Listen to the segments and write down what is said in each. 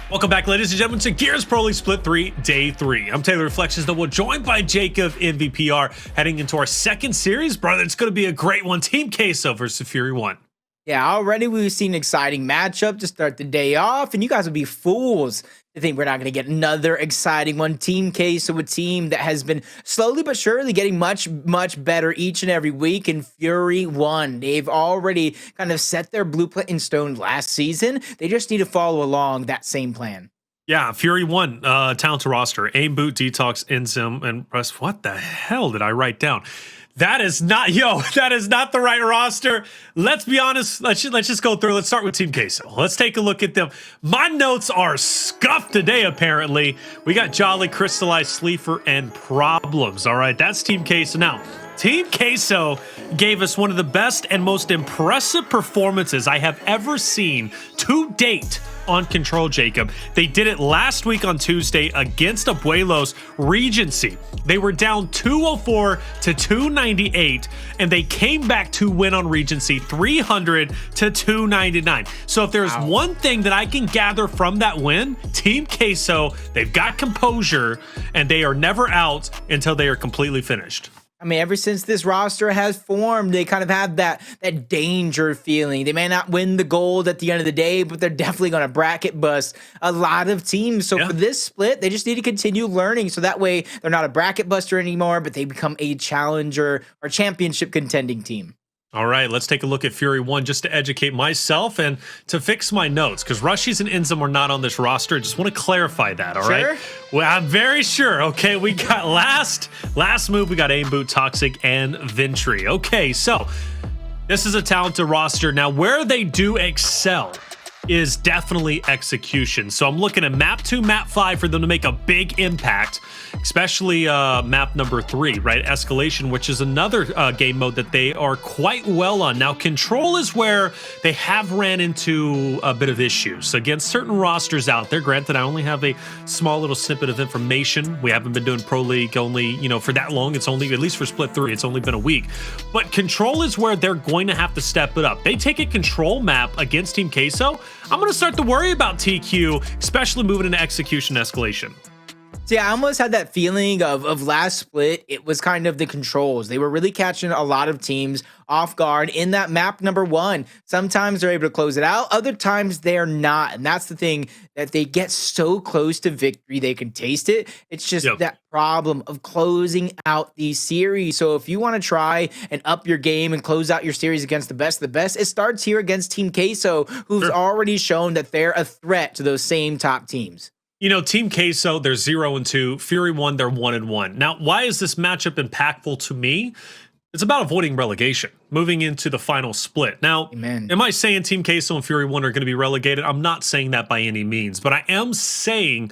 Welcome back, ladies and gentlemen, to Gears Pro League Split 3, Day 3. I'm Taylor Reflections, though we're joined by Jacob in VPR, heading into our second series. Brother, it's going to be a great one. Team Queso versus Fury 1. Yeah, already we've seen an exciting matchup to start the day off, and you guys would be fools to think we're not going to get another exciting one. Team Queso, a team that has been slowly but surely getting much better each and every week. And Fury 1, they've already kind of set their blueprint in stone last season. They just need to follow along that same plan. Yeah, Fury 1, talented roster. Aimboot, Detox, Insim, and Press. What the hell did I write down? That is not, that is not the right roster. Let's be honest. Let's just go through. Let's start with Team Queso. Let's take a look at them. My notes are scuffed today, apparently. We got Jaled, Cristalize, Sleeafer, and Problems. All right, that's Team Queso. Now, Team Queso gave us one of the best and most impressive performances I have ever seen to date on Control, Jacob. They did it last week on Tuesday against Abuelos Regency. They were down 204 to 298, and they came back to win on Regency 300 to 299. So if there's one thing that I can gather from that win, Team Queso, they've got composure, and they are never out until they are completely finished. I mean, ever since this roster has formed, they kind of have that danger feeling. They may not win the gold at the end of the day, but they're definitely going to bracket bust a lot of teams. So for this split, they just need to continue learning. So that way they're not a bracket buster anymore, but they become a challenger or championship contending team. All right, let's take a look at Fury 1 just to educate myself and to fix my notes, because Rushies and Inzum are not on this roster. I just want to clarify that, all right? Well, I'm very sure. Okay, we got last move, we got Aimboot, Toxiq, and Ventry. Okay, so this is a talented roster. Now, where they do excel is definitely execution. So I'm looking at map 2, map 5 for them to make a big impact, especially map number 3, right? Escalation, which is another game mode that they are quite well on. Now, Control is where they have ran into a bit of issues against certain rosters out there. Granted, I only have a small little snippet of information. We haven't been doing Pro League only, for that long. It's only, at least for Split 3, it's only been a week. But Control is where they're going to have to step it up. They take a Control map against Team Queso, I'm going to start to worry about TQ, especially moving into execution escalation. See, I almost had that feeling of last split. It was kind of the controls. They were really catching a lot of teams off guard in that map number 1. Sometimes they're able to close it out. Other times they're not. And that's the thing, that they get so close to victory, they can taste it. It's just that problem of closing out these series. So if you want to try and up your game and close out your series against the best of the best, it starts here against Team Queso, who's already shown that they're a threat to those same top teams. Team Queso, they're 0-2. Fury 1, they're 1-1. Now, why is this matchup impactful to me? It's about avoiding relegation, moving into the final split. Now, am I saying Team Queso and Fury 1 are going to be relegated? I'm not saying that by any means, but I am saying,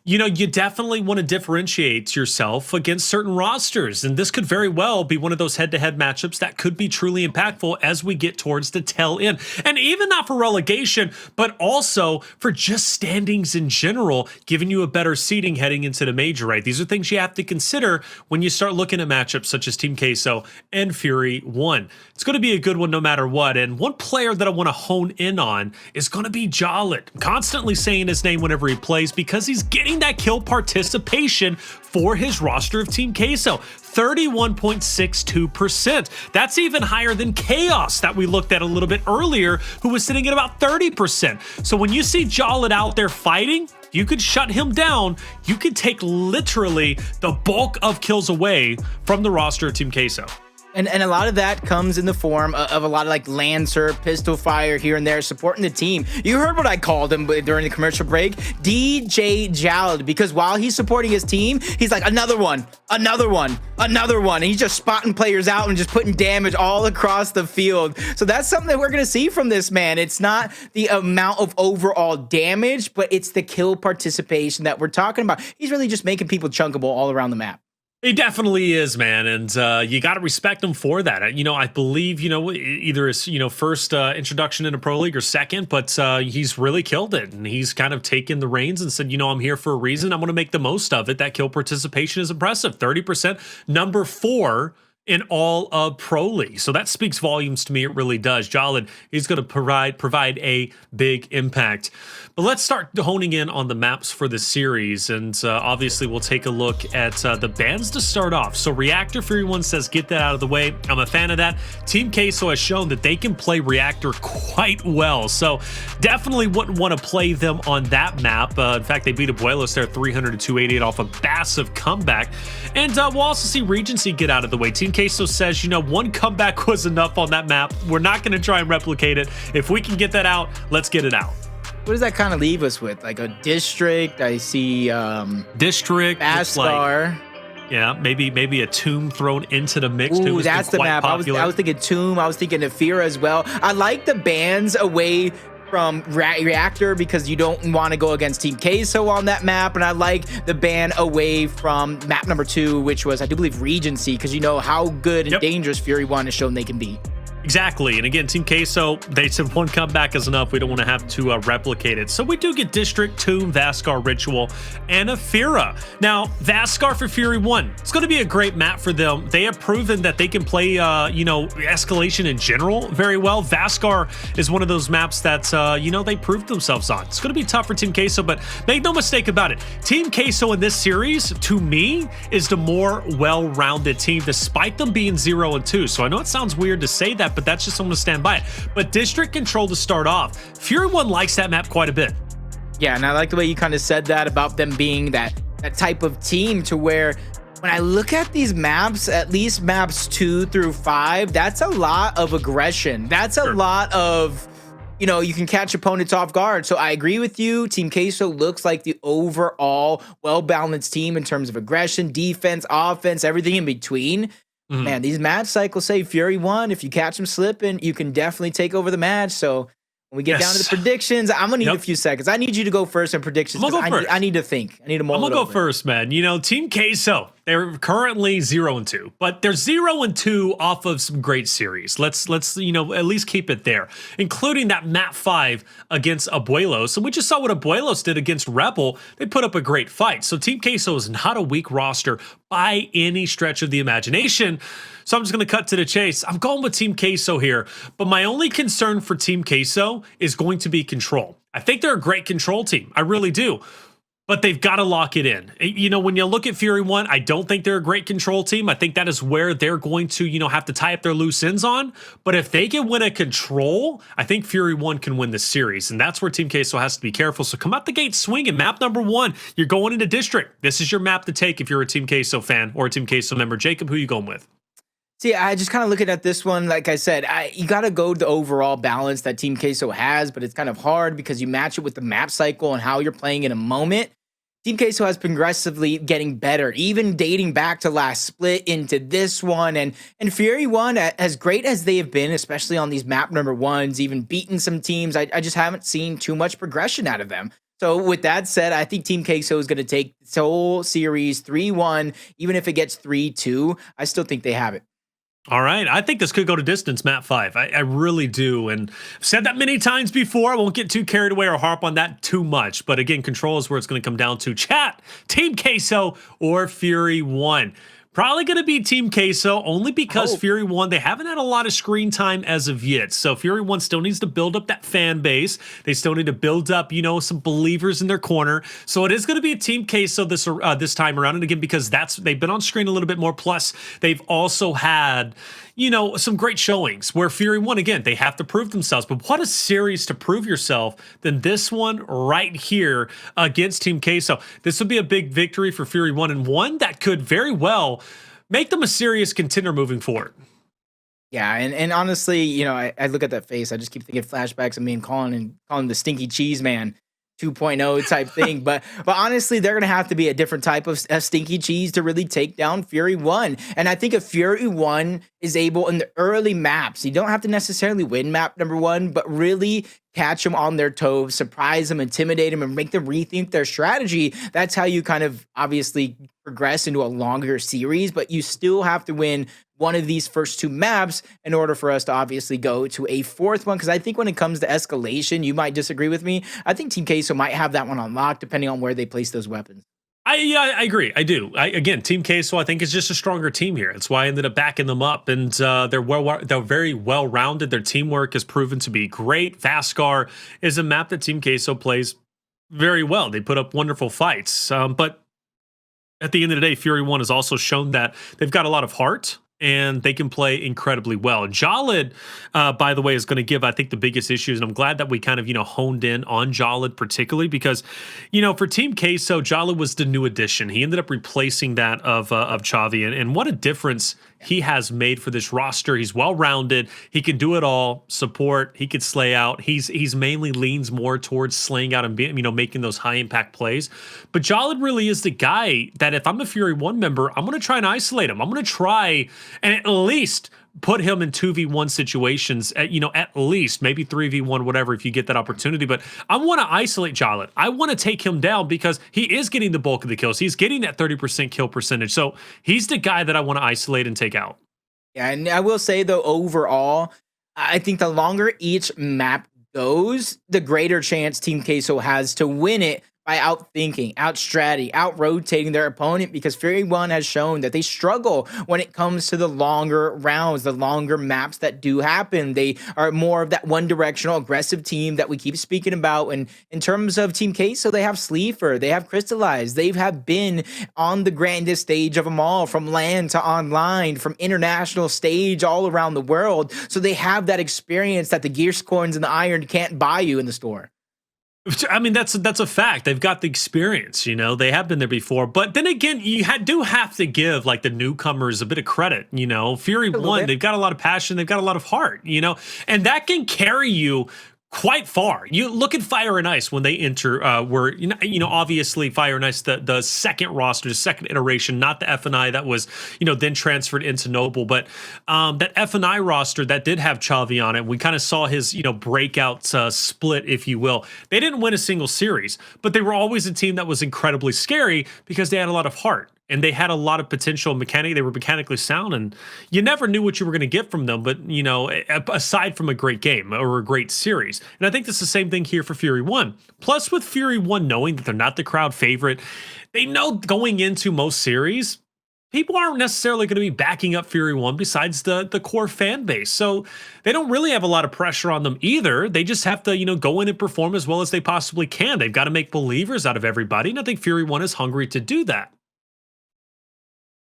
you definitely want to differentiate yourself against certain rosters. And this could very well be one of those head-to-head matchups that could be truly impactful as we get towards the tail end. And even not for relegation, but also for just standings in general, giving you a better seeding heading into the major, right? These are things you have to consider when you start looking at matchups such as Team Queso and Fury 1. It's going to be a good one no matter what. And one player that I want to hone in on is going to be Jaled. I'm constantly saying his name whenever he plays because he's getting that kill participation for his roster of Team Queso. 31.62%. That's even higher than Chaos that we looked at a little bit earlier, who was sitting at about 30%. So when you see Jaled out there fighting, you could shut him down. You could take literally the bulk of kills away from the roster of Team Queso. And a lot of that comes in the form of a lot of like Lancer, pistol fire here and there, supporting the team. You heard what I called him during the commercial break, DJ Jaled, because while he's supporting his team, he's like, another one. And he's just spotting players out and just putting damage all across the field. So that's something that we're going to see from this man. It's not the amount of overall damage, but it's the kill participation that we're talking about. He's really just making people chunkable all around the map. He definitely is, man, and you got to respect him for that. I believe, either his, first introduction into Pro League or second, but he's really killed it, and he's kind of taken the reins and said, I'm here for a reason. I'm going to make the most of it. That kill participation is impressive, 30%, number 4 in all of Pro League. So that speaks volumes to me. It really does. Jaled, he's going to provide a big impact. But let's start honing in on the maps for the series. And obviously, we'll take a look at the bans to start off. So Reactor Fury 1 says, get that out of the way. I'm a fan of that. Team Queso has shown that they can play Reactor quite well. So definitely wouldn't want to play them on that map. In fact, they beat Abuelos there 300 to 288 off a massive comeback. And we'll also see Regency get out of the way. Team Queso says, one comeback was enough on that map. We're not going to try and replicate it. If we can get that out, let's get it out. What does that kind of leave us with? Like a district? I see district, Vasgar. Yeah, maybe a tomb thrown into the mix. Ooh, that's the map. I was thinking tomb. I was thinking Ephyra as well. I like the bans away from Reactor because you don't want to go against Team Queso on that map, and I like the ban away from map number 2, which was, I do believe, Regency, because you know how good and dangerous Fury 1 has shown they can be. Exactly. And again, Team Queso, they said one comeback is enough. We don't want to have to replicate it. So we do get District, Tomb, Vasgar, Ritual, and Ephyra. Now, Vasgar for Fury 1. It's going to be a great map for them. They have proven that they can play, Escalation in general very well. Vasgar is one of those maps that, they proved themselves on. It's going to be tough for Team Queso, but make no mistake about it. Team Queso in this series, to me, is the more well-rounded team, despite them being 0-2. So I know it sounds weird to say that, but that's just I'm going to stand by it. But District Control to start off, Fury 1 likes that map quite a bit. Yeah, and I like the way you kind of said that about them being that type of team, to where when I look at these maps, at least maps 2 through 5, that's a lot of aggression. That's a lot of, you can catch opponents off guard. So I agree with you. Team Queso looks like the overall well-balanced team in terms of aggression, defense, offense, everything in between. Man, these match cycles say Fury 1, if you catch them slipping, you can definitely take over the match. So when we get down to the predictions, I'm going to need a few seconds. I need you to go first in predictions. I need to think. I need to mull it over. I'm going to go first, man. Team Queso, they're currently 0-2, but they're 0-2 off of some great series. Let's at least keep it there, including that map 5 against Abuelos. And we just saw what Abuelos did against Rebel. They put up a great fight. So Team Queso is not a weak roster by any stretch of the imagination. So I'm just going to cut to the chase. I'm going with Team Queso here, but my only concern for Team Queso is going to be control. I think they're a great control team. I really do. But they've got to lock it in. When you look at Fury 1, I don't think they're a great control team. I think that is where they're going to, have to tie up their loose ends on. But if they can win a control, I think Fury 1 can win the series. And that's where Team Queso has to be careful. So come out the gate swinging. Map number 1, you're going into District. This is your map to take if you're a Team Queso fan or a Team Queso member. Jacob, who are you going with? See, I just kind of looking at this one, like I said, you got to go the overall balance that Team Queso has, but it's kind of hard because you match it with the map cycle and how you're playing in a moment. Team Queso has progressively getting better, even dating back to last split into this one. And Fury 1, as great as they have been, especially on these map number 1s, even beating some teams, I just haven't seen too much progression out of them. So with that said, I think Team Queso is going to take this whole series 3-1, even if it gets 3-2. I still think they have it. All right. I think this could go to distance, map 5. I really do. And I've said that many times before. I won't get too carried away or harp on that too much. But again, control is where it's going to come down to. Chat, Team Queso or Fury 1. Probably going to be Team Queso, only because Fury 1, they haven't had a lot of screen time as of yet. So Fury 1 still needs to build up that fan base. They still need to build up, some believers in their corner. So it is going to be a Team Queso this time around. And again, because they've been on screen a little bit more. Plus, they've also had, some great showings where Fury 1, again, they have to prove themselves. But what a series to prove yourself than this one right here against Team Queso. This would be a big victory for Fury 1, and one that could very well make them a serious contender moving forward. Yeah, and honestly, I look at that face. I just keep thinking flashbacks of me and calling the Stinky Cheese Man 2.0 type thing. But honestly, they're going to have to be a different type of Stinky Cheese to really take down Fury 1. And I think if Fury 1 is able in the early maps, you don't have to necessarily win map number 1, but really catch them on their toes, surprise them, intimidate them, and make them rethink their strategy. That's how you kind of obviously progress into a longer series, but you still have to win one of these first 2 maps in order for us to obviously go to a 4th one. Because I think when it comes to Escalation, you might disagree with me. I think Team Queso might have that one unlocked depending on where they place those weapons. I agree. I do. Again, Team Queso, I think, is just a stronger team here. That's why I ended up backing them up, and they're very well rounded. Their teamwork has proven to be great. Vasgar is a map that Team Queso plays very well. They put up wonderful fights, but at the end of the day, Fury One has also shown that they've got a lot of heart and they can play incredibly well. Jaled, by the way, is going to give, I think, the biggest issues, and I'm glad that we kind of, honed in on Jaled particularly because, for Team Queso, Jaled was the new addition. He ended up replacing that of Xavi, and what a difference he has made for this roster. He's well-rounded. He can do it all. Support. He could slay out. He's mainly leans more towards slaying out and making those high-impact plays. But Jaled really is the guy that if I'm a Fury 1 member, I'm going to try and isolate him. I'm going to try and at least put him in 2v1 situations, at least maybe 3v1, whatever, if you get that opportunity. But I want to isolate Jaled. I want to take him down because he is getting the bulk of the kills. He's getting that 30% kill percentage. So he's the guy that I want to isolate and take out. Yeah, and I will say, though, overall, I think the longer each map goes, the greater chance Team Queso has to win it by outthinking, out-stratting, out-rotating their opponent, because Fury 1 has shown that they struggle when it comes to the longer rounds, the longer maps that do happen. They are more of that one-directional aggressive team that we keep speaking about. And in terms of Team Queso, they have Sleeafer, they have Cristalize, they have been on the grandest stage of them all, from LAN to online, from international stage all around the world. So they have that experience that the gear coins and the iron can't buy you in the store. I mean, that's a fact. They've got the experience, they have been there before. But then again, you do have to give like the newcomers a bit of credit. Fury 1, they've got a lot of passion, they've got a lot of heart, and that can carry you quite far. You look at Fire and Ice when they enter, were obviously Fire and Ice, the second roster, the second iteration, not the F&I that was then transferred into Noble, but that F&I roster that did have Xavi on it. We kind of saw his breakout split, if you will. They didn't win a single series, but they were always a team that was incredibly scary because they had a lot of heart. And they had a lot of potential mechanic. They were mechanically sound, and you never knew what you were going to get from them. But aside from a great game or a great series, and I think that's the same thing here for Fury 1. Plus, with Fury 1 knowing that they're not the crowd favorite, they know going into most series, people aren't necessarily going to be backing up Fury 1 besides the core fan base. So they don't really have a lot of pressure on them either. They just have to go in and perform as well as they possibly can. They've got to make believers out of everybody, and I think Fury 1 is hungry to do that.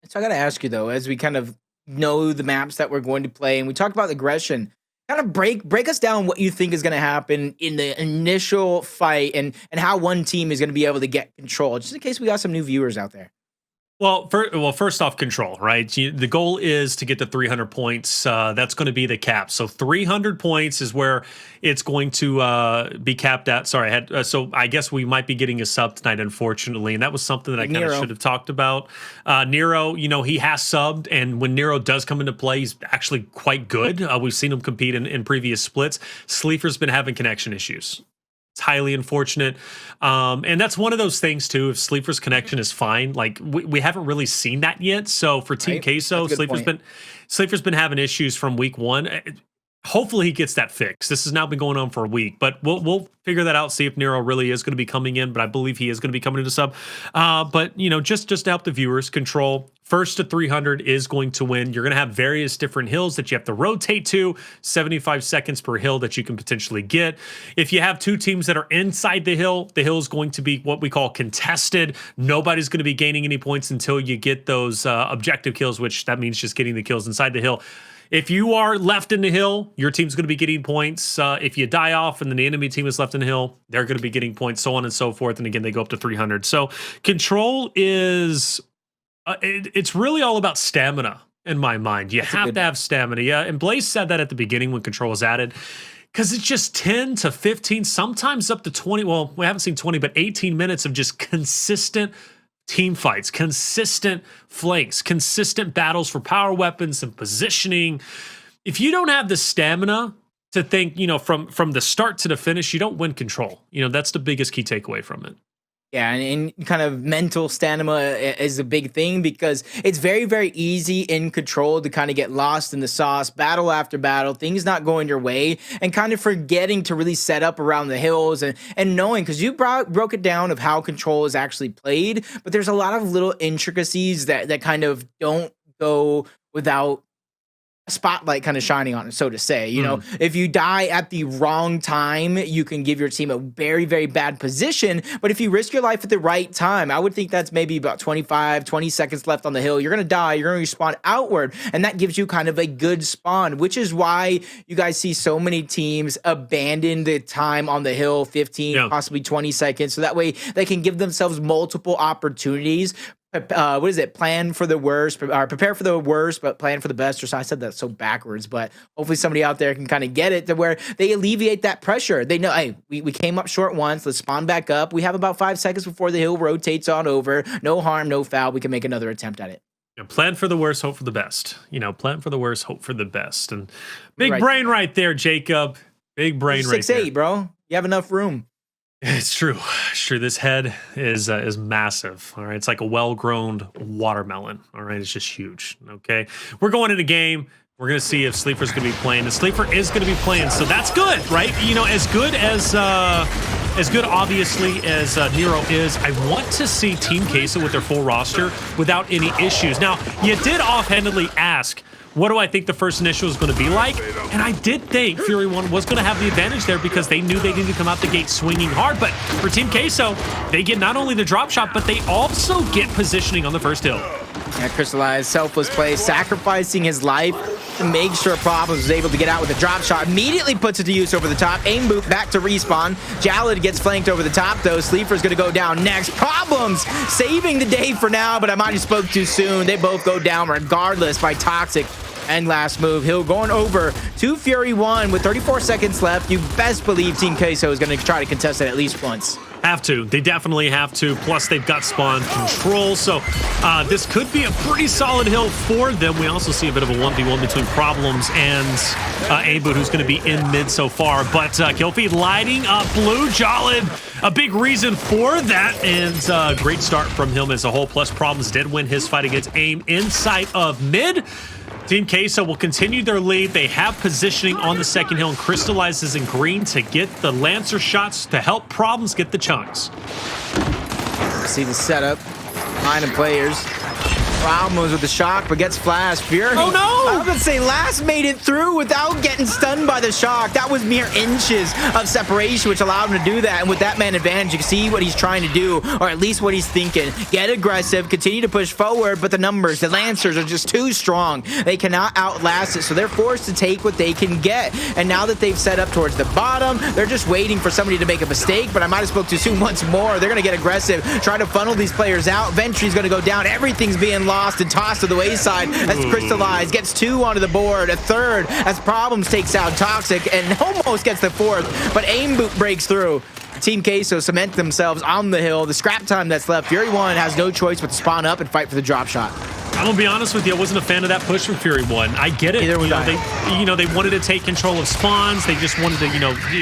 So I got to ask you, though, as we kind of know the maps that we're going to play, and we talked about aggression, kind of break us down what you think is going to happen in the initial fight and how one team is going to be able to get control, just in case we got some new viewers out there. Well, first off, control, right? The goal is to get to 300 points. That's going to be the cap. So 300 points is where it's going to be capped at. Sorry, so I guess we might be getting a sub tonight, unfortunately, and that was something that I kind of should have talked about. Nero, he has subbed, and when Nero does come into play, he's actually quite good. We've seen him compete in previous splits. Sleefer's been having connection issues. It's highly unfortunate. And that's one of those things, too. If Sleefer's connection is fine, like we haven't really seen that yet. So for Team Queso, Sleefer's been having issues from week 1. Hopefully he gets that fixed. This has now been going on for a week, but we'll figure that out, see if Nero really is going to be coming in, but I believe he is going to be coming into sub. But, just to help the viewers, control, first to 300 is going to win. You're going to have various different hills that you have to rotate to, 75 seconds per hill that you can potentially get. If you have two teams that are inside the hill is going to be what we call contested. Nobody's going to be gaining any points until you get those objective kills, which that means just getting the kills inside the hill. If you are left in the hill, your team's going to be getting points. If you die off and then the enemy team is left in the hill, they're going to be getting points, so on and so forth. And again, they go up to 300. So control is, it's really all about stamina in my mind. You have to have stamina. Yeah, and Blaze said that at the beginning when control was added. Because it's just 10 to 15, sometimes up to 20. Well, we haven't seen 20, but 18 minutes of just consistent team fights, consistent flanks, consistent battles for power weapons and positioning. If you don't have the stamina to think, from the start to the finish, you don't win control. That's the biggest key takeaway from it. Yeah, and kind of mental stamina is a big thing because it's very, very easy in control to kind of get lost in the sauce, battle after battle, things not going your way, and kind of forgetting to really set up around the hills and knowing, because you broke it down of how control is actually played, but there's a lot of little intricacies that kind of don't go without spotlight kind of shining on it, so to say. You know, if you die at the wrong time, you can give your team a very, very bad position. But if you risk your life at the right time, I would think that's maybe about 20 seconds left on the hill. You're going to die. You're going to respawn outward. And that gives you kind of a good spawn, which is why you guys see so many teams abandon the time on the hill, 15, possibly 20 seconds. So that way they can give themselves multiple opportunities. What is it? Plan for the worst, or prepare for the worst, but plan for the best. Or so I said that so backwards, but hopefully somebody out there can kind of get it to where they alleviate that pressure. They know, hey, we came up short once. Let's spawn back up. We have about 5 seconds before the hill rotates on over. No harm, no foul. We can make another attempt at it. Plan for the worst, hope for the best. You know, plan for the worst, hope for the best. And big brain right there, Jacob. Big brain right there. 6'8", bro. You have enough room. It's true. Sure, this head is massive. All right, it's like a well-grown watermelon. All right, it's just huge. Okay, we're going into game. We're gonna see if Sleeafer's gonna be playing. The Sleeafer is gonna be playing, so that's good, right? You know, as good obviously as Nero is, I want to see Team Queso with their full roster without any issues. Now, you did offhandedly ask, what do I think the first initial is going to be like? And I did think Fury 1 was going to have the advantage there because they knew they needed to come out the gate swinging hard. But for Team Queso, they get not only the drop shot, but they also get positioning on the first hill. Yeah, Cristalize, selfless play, sacrificing his life to make sure Problems is able to get out with a drop shot. Immediately puts it to use over the top. Aimboot back to respawn. Jaled gets flanked over the top, though. Sleeafer's going to go down next. Problems saving the day for now, but I might have spoke too soon. They both go down regardless by Toxiq. And last move, Hill going over to Fury 1 with 34 seconds left. You best believe Team Queso is going to try to contest it at least once. Have to. They definitely have to. Plus, they've got spawn control. So this could be a pretty solid hill for them. We also see a bit of a 1v1 between Problems and Aimboot, who's going to be in mid so far. But Killfeed lighting up blue. Jaled, a big reason for that. And great start from him as a whole. Plus, Problems did win his fight against Aim inside of mid. Team Queso will continue their lead. They have positioning on the second hill, and Cristalize is in green to get the Lancer shots to help Problems get the chunks. See the setup. Line of players. Problems with the shock, but gets flashed. Fury. Oh no! I was gonna say last made it through without getting stunned by the shock. That was mere inches of separation, which allowed him to do that. And with that man advantage, you can see what he's trying to do, or at least what he's thinking. Get aggressive, continue to push forward, but the numbers, the Lancers are just too strong. They cannot outlast it, so they're forced to take what they can get. And now that they've set up towards the bottom, they're just waiting for somebody to make a mistake, but I might have spoke too soon once more. They're gonna get aggressive, try to funnel these players out. Ventry's gonna go down. Everything's being lost and tossed to the wayside as Cristalize gets 2 onto the board, a third as Problems takes out Toxiq and almost gets the 4th, but Aimboot breaks through. Team Queso cement themselves on the hill. The scrap time that's left, Fury 1 has no choice but to spawn up and fight for the drop shot. I'm gonna be honest with you, I wasn't a fan of that push from Fury 1. I get it. They wanted to take control of spawns. They just wanted to,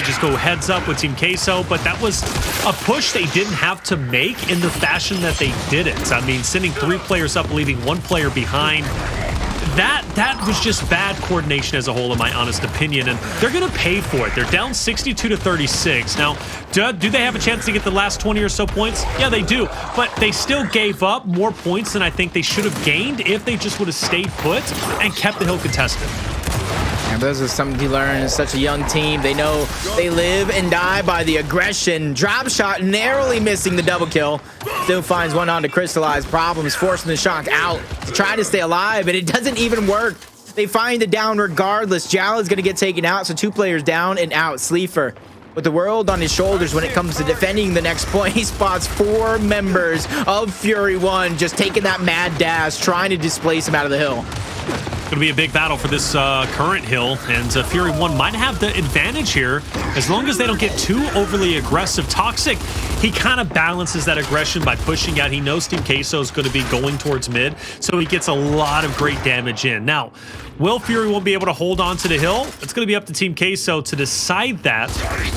just go heads up with Team Queso, but that was a push they didn't have to make in the fashion that they did it. I mean, sending 3 players up, leaving 1 player behind. That was just bad coordination as a whole, in my honest opinion, and they're going to pay for it. They're down 62-36. Now, do they have a chance to get the last 20 or so points? Yeah, they do, but they still gave up more points than I think they should have gained if they just would have stayed put and kept the hill contested. And this is something you learn as such a young team. They know they live and die by the aggression. Drop shot narrowly missing the double kill. Still finds one on to Cristalize. Problems forcing the shock out to try to stay alive, and it doesn't even work. They find the down regardless. Jaled's going to get taken out, so 2 players down and out. Sleeafer with the world on his shoulders when it comes to defending the next point. He spots 4 members of Fury 1 just taking that mad dash, trying to displace him out of the hill. Going to be a big battle for this current hill, and Fury 1 might have the advantage here as long as they don't get too overly aggressive. Toxiq, he kind of balances that aggression by pushing out. He knows Team Queso is going to be going towards mid, so he gets a lot of great damage in. Now, Will Fury won't be able to hold on to the hill? It's going to be up to Team Queso to decide that.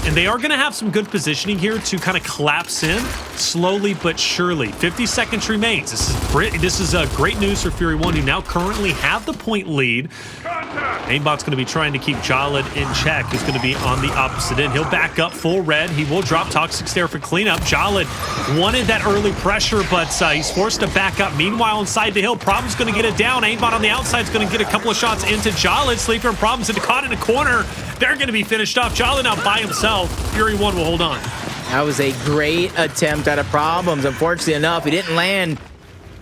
And they are going to have some good positioning here to kind of collapse in slowly but surely. 50 seconds remains. This is great news for Fury 1, who now currently have the point lead. Aimboot's going to be trying to keep Jaled in check, who's going to be on the opposite end. He'll back up full red. He will drop Toxiq there for cleanup. Jaled wanted that early pressure, but he's forced to back up. Meanwhile, inside the hill, Problem's going to get it down. Aimbot on the outside is going to get a couple of shots into Jaled. Sleeafer and Problem's caught in a corner. They're going to be finished off. Jaled now by himself. Fury 1 will hold on. That was a great attempt at a Problems. Unfortunately enough, he didn't land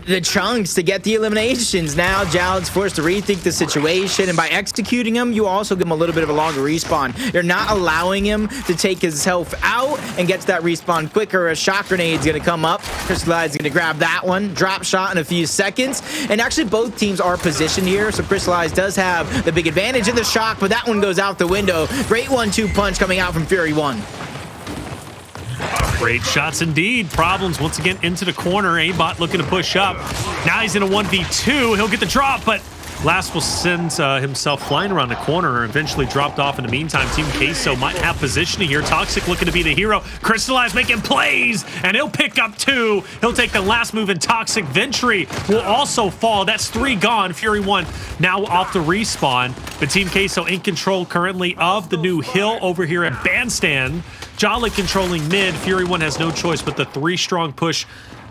the chunks to get the eliminations. Now Jaled's forced to rethink the situation, and by executing him, you also give him a little bit of a longer respawn. You're not allowing him to take his health out and get to that respawn quicker. A shock grenade's gonna come up. Cristalize is gonna grab that one, drop shot in a few seconds, and actually both teams are positioned here, so Cristalize does have the big advantage in the shock, but that one goes out the window. Great 1-2 punch coming out from Fury 1. Great shots indeed. Problems once again into the corner. Aimbot looking to push up. Now he's in a 1v2. He'll get the drop, but Last will send himself flying around the corner and eventually dropped off. In the meantime, Team Queso might have positioning here. Toxiq looking to be the hero. Cristalize making plays, and he'll pick up 2. He'll take the last move, and Toxiq Ventry will also fall. That's 3 gone. Fury 1 now off the respawn. But Team Queso in control currently of the new hill over here at Bandstand. Jaled controlling mid. Fury 1 has no choice but the 3-strong push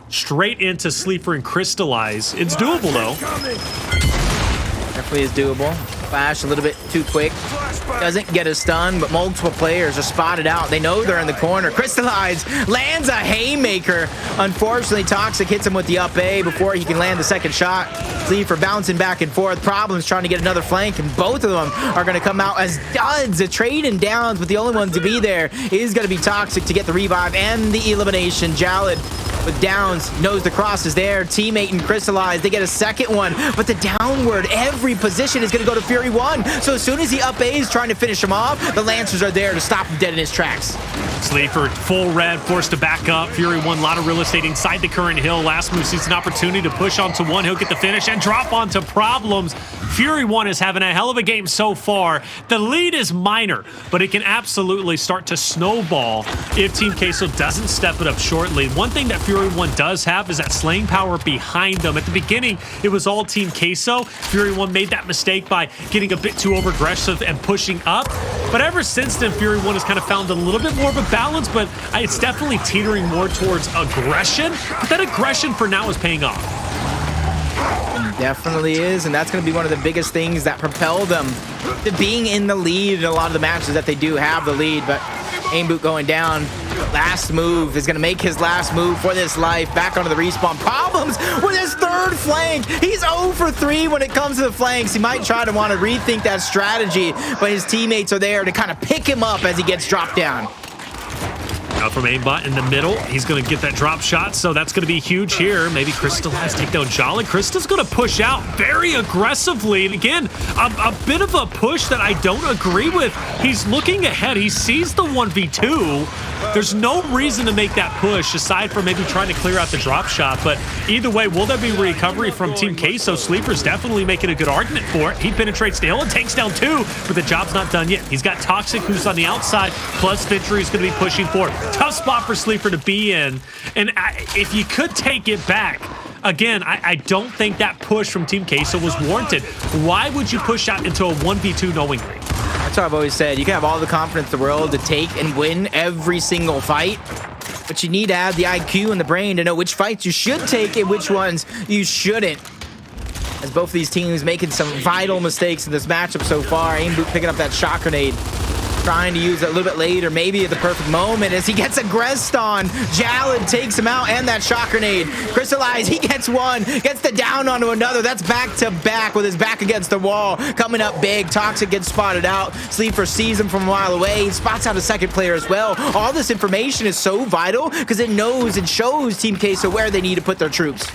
straight into Sleeafer and Cristalize. It's doable, though. Definitely is doable. Flash a little bit too quick. Doesn't get a stun, but multiple players are spotted out. They know they're in the corner. Cristalize lands a haymaker. Unfortunately, Toxiq hits him with the up A before he can land the second shot. Sleeafer bouncing back and forth. Problems trying to get another flank, and both of them are going to come out as duds. A trade and downs, but the only one to be there is going to be Toxiq to get the revive and the elimination. Jaled with downs, knows the cross is there. Teammate and Cristalize, they get a second one, but the downward, every position is going to go to Fury 1. So as soon as he up A's trying to finish him off, the Lancers are there to stop him dead in his tracks. Sleeafer full red, forced to back up. Fury 1, a lot of real estate inside the current hill. Last move sees an opportunity to push onto 1. He'll get the finish and drop onto Problems. Fury 1 is having a hell of a game so far. The lead is minor, but it can absolutely start to snowball if Team Queso doesn't step it up shortly. One thing that Fury 1 does have is that slaying power behind them. At the beginning, it was all Team Queso. Fury 1 made that mistake by getting a bit too over-aggressive and pushing up. But ever since then, Fury 1 has kind of found a little bit more of a balance, but it's definitely teetering more towards aggression. But that aggression for now is paying off. Definitely is, and that's going to be one of the biggest things that propel them to being in the lead in a lot of the matches that they do have the lead. But Aimboot going down. Last move is going to make his last move for this life. Back onto the respawn. Problems with his third flank. He's 0 for 3 when it comes to the flanks. He might try to want to rethink that strategy, but his teammates are there to kind of pick him up as he gets dropped down. Now from Aimbot in the middle, he's going to get that drop shot, so that's going to be huge here. Maybe Cristalize take down Jaled. Krista's going to push out very aggressively. And again, a bit of a push that I don't agree with. He's looking ahead. He sees the 1v2. There's no reason to make that push aside from maybe trying to clear out the drop shot. But either way, will there be recovery from Team Queso? Sleeafer's definitely making a good argument for it. He penetrates the hill and takes down 2, but the job's not done yet. He's got Toxiq, who's on the outside, plus Ventry is going to be pushing forward. Tough spot for Sleeafer to be in. And if you could take it back, again, I don't think that push from Team Queso was warranted. Why would you push out into a 1v2 knowingly? That's what I've always said. You can have all the confidence in the world to take and win every single fight, but you need to have the IQ and the brain to know which fights you should take and which ones you shouldn't. As both of these teams making some vital mistakes in this matchup so far. Aimboot picking up that shock grenade, trying to use it a little bit later, maybe at the perfect moment as he gets aggressed on. Jaled takes him out and that shock grenade. Cristalize, he gets one, gets the down onto another. That's back to back with his back against the wall. Coming up big, Toxiq gets spotted out. Sleeafer sees him from a mile away. He spots out a second player as well. All this information is so vital because it knows and shows Team Queso where they need to put their troops.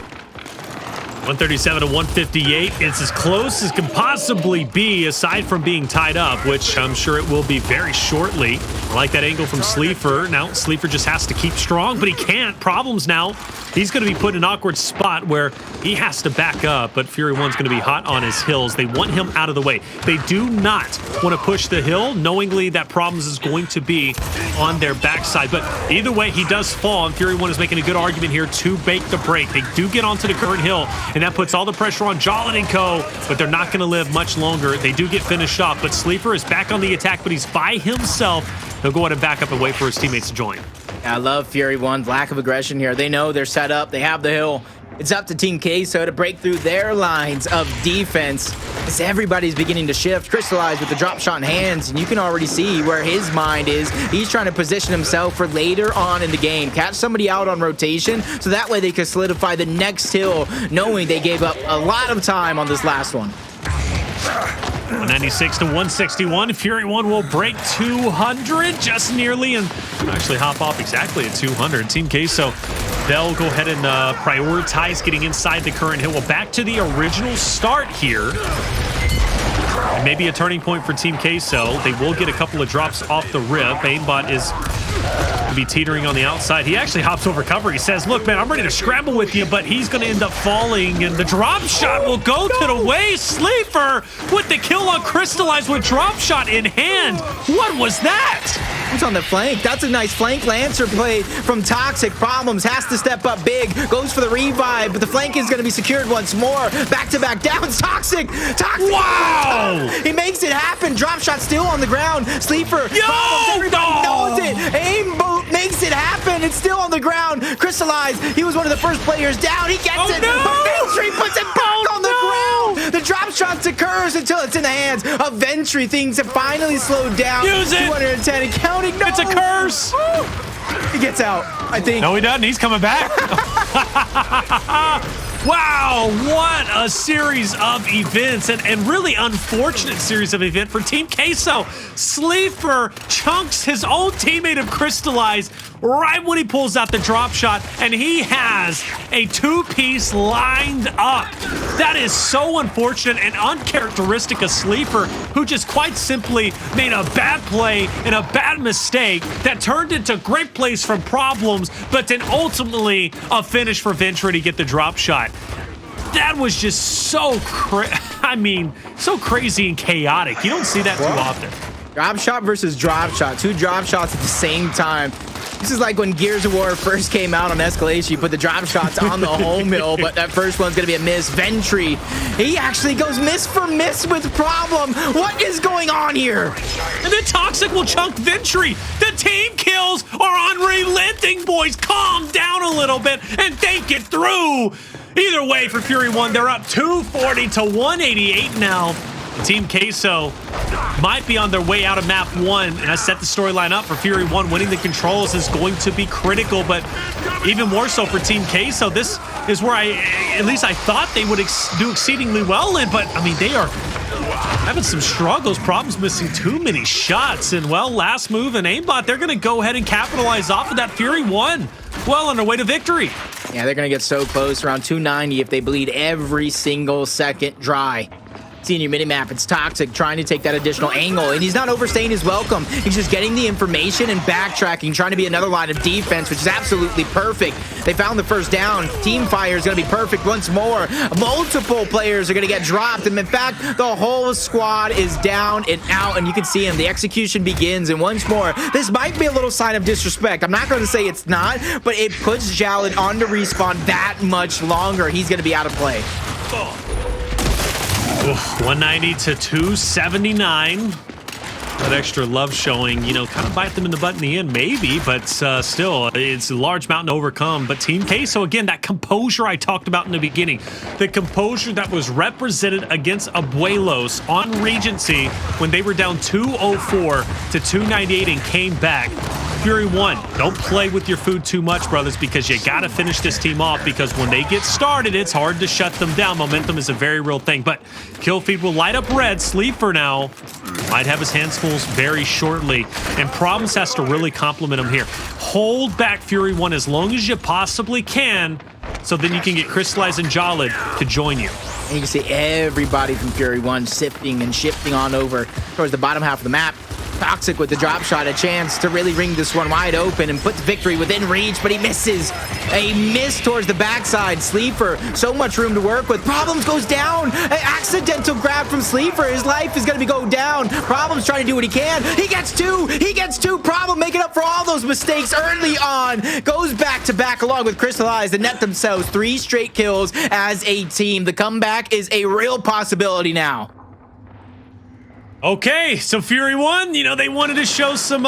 137 to 158. It's as close as can possibly be, aside from being tied up, which I'm sure it will be very shortly. I like that angle from Sleeafer. Now, Sleeafer just has to keep strong, but he can't. Problems now. He's going to be put in an awkward spot where he has to back up, but Fury 1's going to be hot on his heels. They want him out of the way. They do not want to push the hill, knowingly that Problems is going to be on their backside. But either way, he does fall, and Fury 1 is making a good argument here to bake the break. They do get onto the current hill, and that puts all the pressure on Jaled and co, but they're not going to live much longer. They do get finished off, but Sleeafer is back on the attack, but he's by himself. He'll go ahead and back up and wait for his teammates to join. I love Fury 1's lack of aggression here. They know they're set up. They have the hill. It's up to Team Queso to break through their lines of defense as everybody's beginning to shift. Cristalize with the drop shot in hands, and you can already see where his mind is. He's trying to position himself for later on in the game. Catch somebody out on rotation, so that way they can solidify the next hill, knowing they gave up a lot of time on this last one. 196 to 161. Fury 1 will break 200 just nearly and actually hop off exactly at 200. Team Queso, they'll go ahead and prioritize getting inside the current hill. Well, back to the original start here. And maybe a turning point for Team Queso. They will get a couple of drops off the rip. Aimbot is going to be teetering on the outside. He actually hops over cover. He says, look, man, I'm ready to scramble with you, but he's going to end up falling, and the drop shot will go to the waist. Sleeafer with the kill on Cristalize with drop shot in hand. What was that? It's on the flank. That's a nice flank lancer play from Toxiq. Problems has to step up big. Goes for the revive, but the flank is going to be secured once more. Back-to-back downs. Toxiq! Wow! He makes it happen. Drop shot still on the ground. Sleeafer. Problems. Everybody knows it. Aimboot makes it happen. It's still on the ground. Cristalize. He was one of the first players down. He gets it. No! But Ventry puts it back on the ground. The drop shot occurs until it's in the hands of Ventry. Things have finally slowed down. Use it. 210 and counting. No. It's a curse. He gets out, I think. No, he doesn't. He's coming back. Wow, what a series of events, and really unfortunate series of events for Team Queso. Sleeafer chunks his own teammate of Cristalize right when he pulls out the drop shot, and he has a two-piece lined up. That is so unfortunate and uncharacteristic of Sleeafer, who just quite simply made a bad play and a bad mistake that turned into great plays from Problems, but then ultimately a finish for Ventry to get the drop shot. That was just so so crazy and chaotic. You don't see that too often. Drop shot versus drop shot. Two drop shots at the same time. This is like when Gears of War first came out on Escalation. You put the drop shots on the home hill, but that first one's going to be a miss. Ventry, he actually goes miss for miss with Problem. What is going on here? And then Toxiq will chunk Ventry. The team kills are unrelenting, boys. Calm down a little bit and think it through. Either way, for Fury 1, they're up 240 to 188 now. Team Queso might be on their way out of map 1, and I set the storyline up for Fury 1. Winning the controls is going to be critical, but even more so for Team Queso. This is where at least I thought they would do exceedingly well in, but I mean, they are having some struggles. Problems missing too many shots, and well, last move and Aimbot, they're going to go ahead and capitalize off of that. Fury 1 well on their way to victory. Yeah, they're going to get so close, around 290 if they bleed every single second dry. See in your minimap, it's Toxiq trying to take that additional angle, and he's not overstaying his welcome. He's just getting the information and backtracking, trying to be another line of defense, which is absolutely perfect. They found the first down. Team fire is going to be perfect once more. Multiple players are going to get dropped, and in fact, the whole squad is down and out, and you can see him. The execution begins, and once more, this might be a little sign of disrespect. I'm not going to say it's not, but it puts Jaled on to respawn that much longer. He's going to be out of play. 190 to 279. That extra love showing, you know, kind of bite them in the butt in the end, maybe, but still, it's a large mountain to overcome. But Team Queso, again, that composure I talked about in the beginning, the composure that was represented against Abuelos on Regency when they were down 204 to 298 and came back. Fury 1, don't play with your food too much, brothers, because you got to finish this team off, because when they get started, it's hard to shut them down. Momentum is a very real thing, but kill feed will light up red. Sleeafer now might have his hands full very shortly, and Problems has to really compliment him here. Hold back Fury 1 as long as you possibly can, so then you can get Cristalize and Jaled to join you. And you can see everybody from Fury 1 sifting and shifting on over towards the bottom half of the map. Toxiq with the drop shot, a chance to really ring this one wide open and put the Victory within reach, but he misses. A miss towards the backside. Sleeafer, so much room to work with. Problems goes down. An accidental grab from Sleeafer. His life is going to go down. Problems trying to do what he can. He gets two. He gets two. Problem making up for all those mistakes early on. Goes back to back along with Cristalize to net themselves 3 straight kills as a team. The comeback is a real possibility now. Okay, so Fury 1, you know, they wanted to show some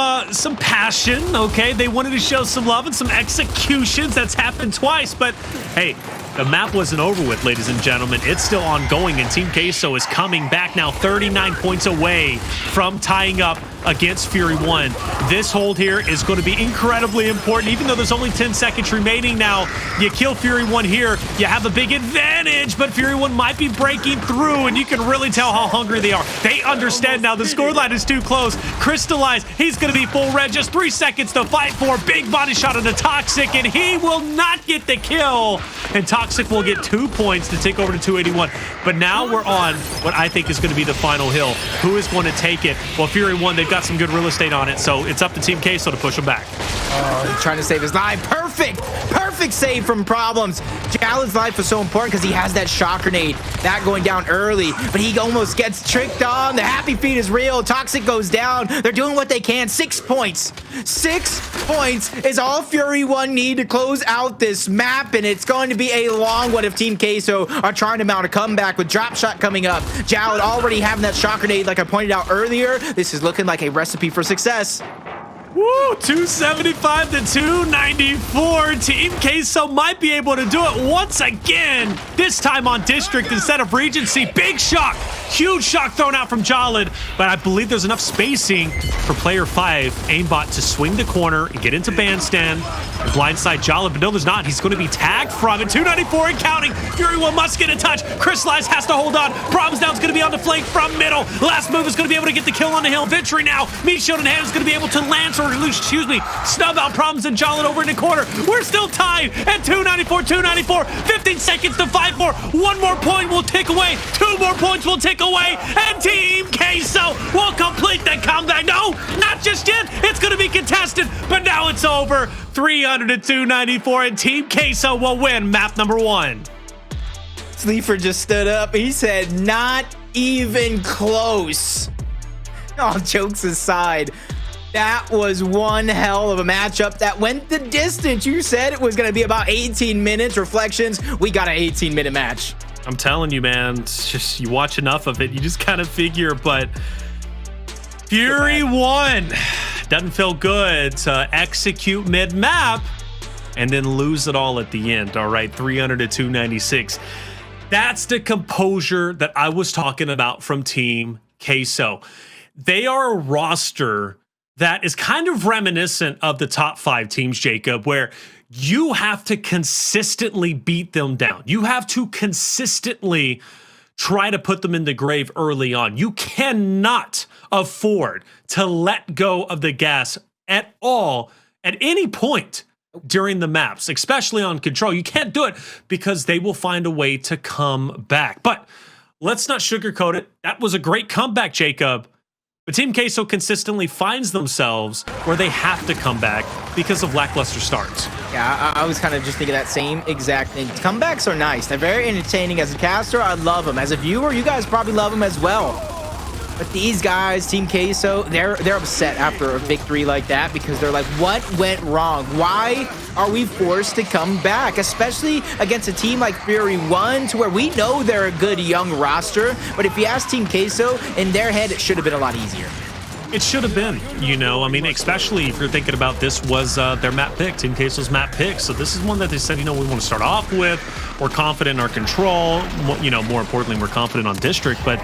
passion, okay? They wanted to show some love and some executions. That's happened twice, but hey, the map wasn't over with, ladies and gentlemen. It's still ongoing, and Team Queso is coming back now 39 points away from tying up against Fury 1. This hold here is going to be incredibly important, even though there's only 10 seconds remaining now. You kill Fury 1 here, you have a big advantage, but Fury 1 might be breaking through, and you can really tell how hungry they are. They understand now the scoreline is too close. Cristalize, he's going to be full red, just 3 seconds to fight for. Big body shot on the Toxiq, and he will not get the kill. And Toxiq will get 2 points to take over to 281. But now we're on what I think is going to be the final hill. Who is going to take it? Well, Fury 1, they've got some good real estate on it, so it's up to Team Queso to push him back. Oh, he's trying to save his life. Perfect! Perfect save from Problems. Jaled's life was so important because he has that shock grenade. That going down early, but he almost gets tricked on. The happy feet is real. Toxiq goes down. They're doing what they can. 6 points. 6 points is all Fury 1 need to close out this map, and it's going to be a long one if Team Queso are trying to mount a comeback with drop shot coming up. Jaled already having that shock grenade like I pointed out earlier. This is looking like a recipe for success. Woo, 275 to 294. Team Queso might be able to do it once again. This time on District instead of Regency. Big shock. Huge shock thrown out from Jaled, but I believe there's enough spacing for player 5, Aimbot, to swing the corner and get into bandstand and blindside Jaled, but no, there's not. He's going to be tagged from it. 294 and counting. Fury 1 must get a touch. Cristalize has to hold on. Problems now is going to be on the flank from middle. Last move is going to be able to get the kill on the hill. Ventry now. Me shield in hand is going to be able to lance or excuse me, snub out Problems and Jaled over in the corner. We're still tied at 294. 15 seconds to fight for. 1 more point will tick away. 2 more points will tick away, and Team Queso will complete the comeback. No, not just yet. It's going to be contested, but now it's over. 300 to 294, and Team Queso will win map number 1. Sleeafer just stood up. He said, not even close. Oh, jokes aside, that was one hell of a matchup that went the distance. You said it was going to be about 18 minutes. Reflections, we got an 18-minute match. I'm telling you, man, it's just you watch enough of it, you just kind of figure, but Fury 1 doesn't feel good to execute mid-map and then lose it all at the end. All right, 300 to 296. That's the composure that I was talking about from Team Queso. They are a roster that is kind of reminiscent of the top 5 teams, Jacob, where you have to consistently beat them down. You have to consistently try to put them in the grave early on. You cannot afford to let go of the gas at all at any point during the maps, especially on control. You can't do it because they will find a way to come back. But let's not sugarcoat it. That was a great comeback, Jacob. But Team Queso consistently finds themselves where they have to come back because of lackluster starts. Yeah, I was kind of just thinking that same exact thing. Comebacks are nice. They're very entertaining. As a caster, I love them. As a viewer, you guys probably love them as well. But these guys, Team Queso, they're upset after a victory like that because they're like, what went wrong? Why are we forced to come back? Especially against a team like Fury 1, to where we know they're a good young roster. But if you ask Team Queso, in their head, it should have been a lot easier. It should have been, you know, I mean, especially if you're thinking about this was their map pick, Team Queso's map pick. So this is one that they said, you know, we want to start off with. We're confident in our control. You know, more importantly, we're confident on District. But,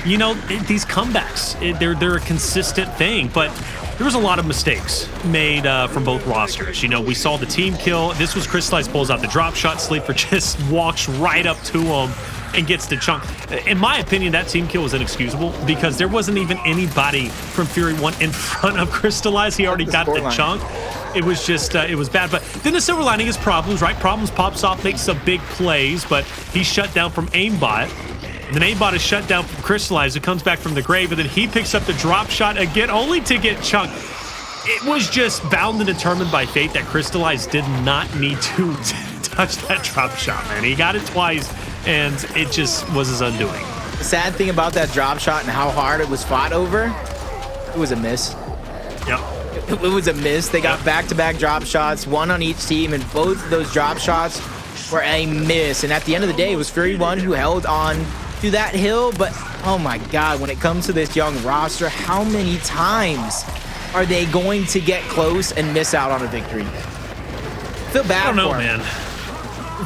you know, these comebacks, they're a consistent thing. But there was a lot of mistakes made from both rosters. You know, we saw the team kill. This was Cristalize pulls out the drop shot. Sleeafer just walks right up to him and gets to chunk. In my opinion, that team kill was inexcusable because there wasn't even anybody from Fury 1 in front of Cristalize. He already got the chunk. It was just, it was bad. But then the silver lining is Problems, right? Problems pops off, makes some big plays, but he's shut down from Aimbot. And then Aimbot is shut down from Cristalize, who comes back from the grave, and then he picks up the drop shot again, only to get chunked. It was just bound and determined by fate that Cristalize did not need to touch that drop shot, man. He got it twice, and it just was his undoing. The sad thing about that drop shot and how hard it was fought over, it was a miss. Yep. It was a miss. They got back-to-back drop shots, one on each team, and both of those drop shots were a miss. And at the end of the day, it was Fury 1 who held on to that hill. But, oh my God, when it comes to this young roster, how many times are they going to get close and miss out on a victory? Feel bad I don't know, for man.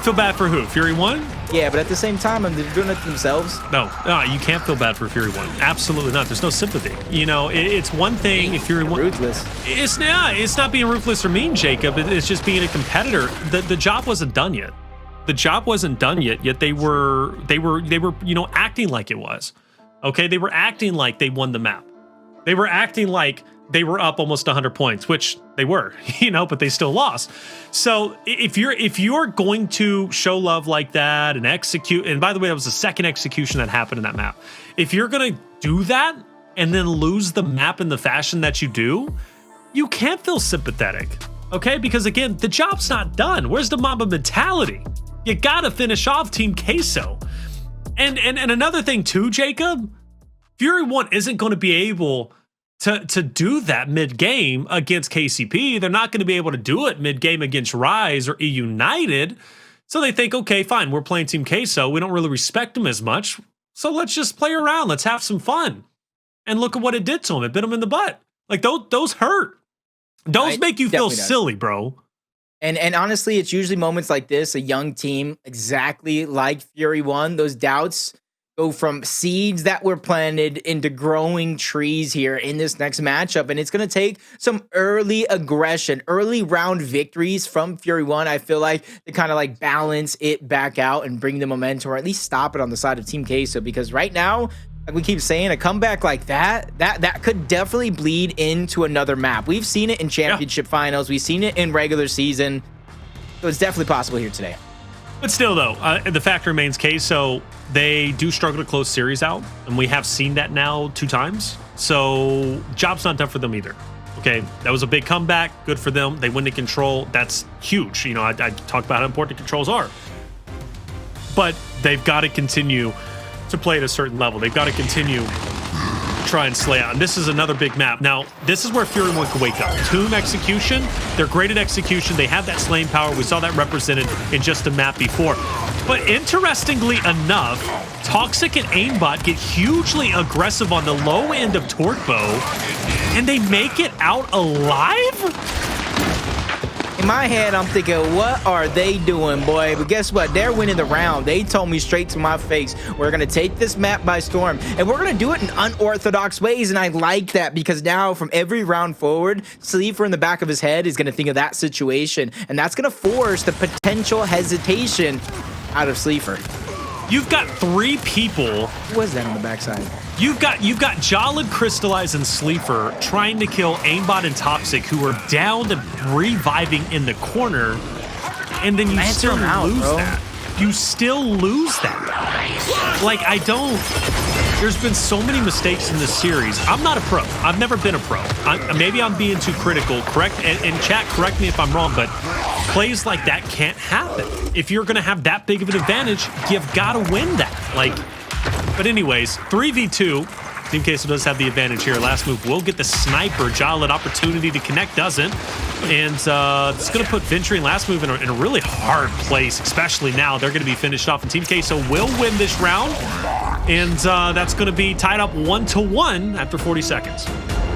Feel bad for who? Fury 1? Yeah, but at the same time, they're doing it to themselves. No, you can't feel bad for Fury 1. Absolutely not. There's no sympathy. You know, it's one thing if Fury 1... Ruthless. It's not being ruthless or mean, Jacob. It's just being a competitor. The job wasn't done yet. The job wasn't done yet they were, you know, acting like it was. Okay? They were acting like they won the map. They were acting like they were up almost 100 points, which they were, you know, but they still lost. So if you're going to show love like that and execute, and by the way, that was the second execution that happened in that map. If you're going to do that and then lose the map in the fashion that you do, you can't feel sympathetic, okay? Because again, the job's not done. Where's the Mamba mentality? You got to finish off Team Queso. And another thing too, Jacob, Fury 1 isn't going to be able to do that mid-game against KCP. They're not going to be able to do it mid-game against Rise or E United. So they think, okay, fine, we're playing Team Queso. We don't really respect them as much. So let's just play around. Let's have some fun. And look at what it did to them. It bit them in the butt. Like, those hurt. Those make you feel silly, bro. And honestly, it's usually moments like this, a young team, exactly like Fury 1, those doubts go from seeds that were planted into growing trees here in this next matchup. And it's going to take some early aggression, early round victories from Fury 1. I feel like to kind of like balance it back out and bring the momentum, or at least stop it on the side of Team Queso. Because right now, like we keep saying, a comeback like that could definitely bleed into another map. We've seen it in championship finals. We've seen it in regular season. So it's definitely possible here today. But still, though, the fact remains, Queso, they do struggle to close series out, and we have seen that now 2 times. So job's not done for them either. Okay, that was a big comeback. Good for them. They win the control. That's huge. You know, I talk about how important the controls are. But they've got to continue to play at a certain level. They've got to continue try and slay out. And this is another big map. Now, this is where Fury 1 can wake up. Tomb execution, they're great at execution. They have that slaying power. We saw that represented in just a map before. But interestingly enough, Toxiq and Aimbot get hugely aggressive on the low end of Torque-Bow, and they make it out alive? In my head, I'm thinking, what are they doing, boy? But guess what? They're winning the round. They told me straight to my face, we're going to take this map by storm, and we're going to do it in unorthodox ways, and I like that because now from every round forward, Sleeafer in the back of his head is going to think of that situation, and that's going to force the potential hesitation out of Sleeafer. You've got 3 people. Who was that on the backside? You've got Jaled, Cristalize, and Sleeafer trying to kill Aimbot and Toxiq, who are down and reviving in the corner, and then you still lose that. You still lose that. Like, I don't... There's been so many mistakes in this series. I'm not a pro. I've never been a pro. Maybe I'm being too critical. Correct? And chat, correct me if I'm wrong, but plays like that can't happen. If you're going to have that big of an advantage, you've got to win that. Like... But anyways, 3v2. Team Queso does have the advantage here. Last move will get the sniper. Jaled opportunity to connect doesn't. And it's going to put Ventry in last move in a really hard place, especially now. They're going to be finished off, and Team Queso will win this round. And that's going to be tied up 1-1 after 40 seconds.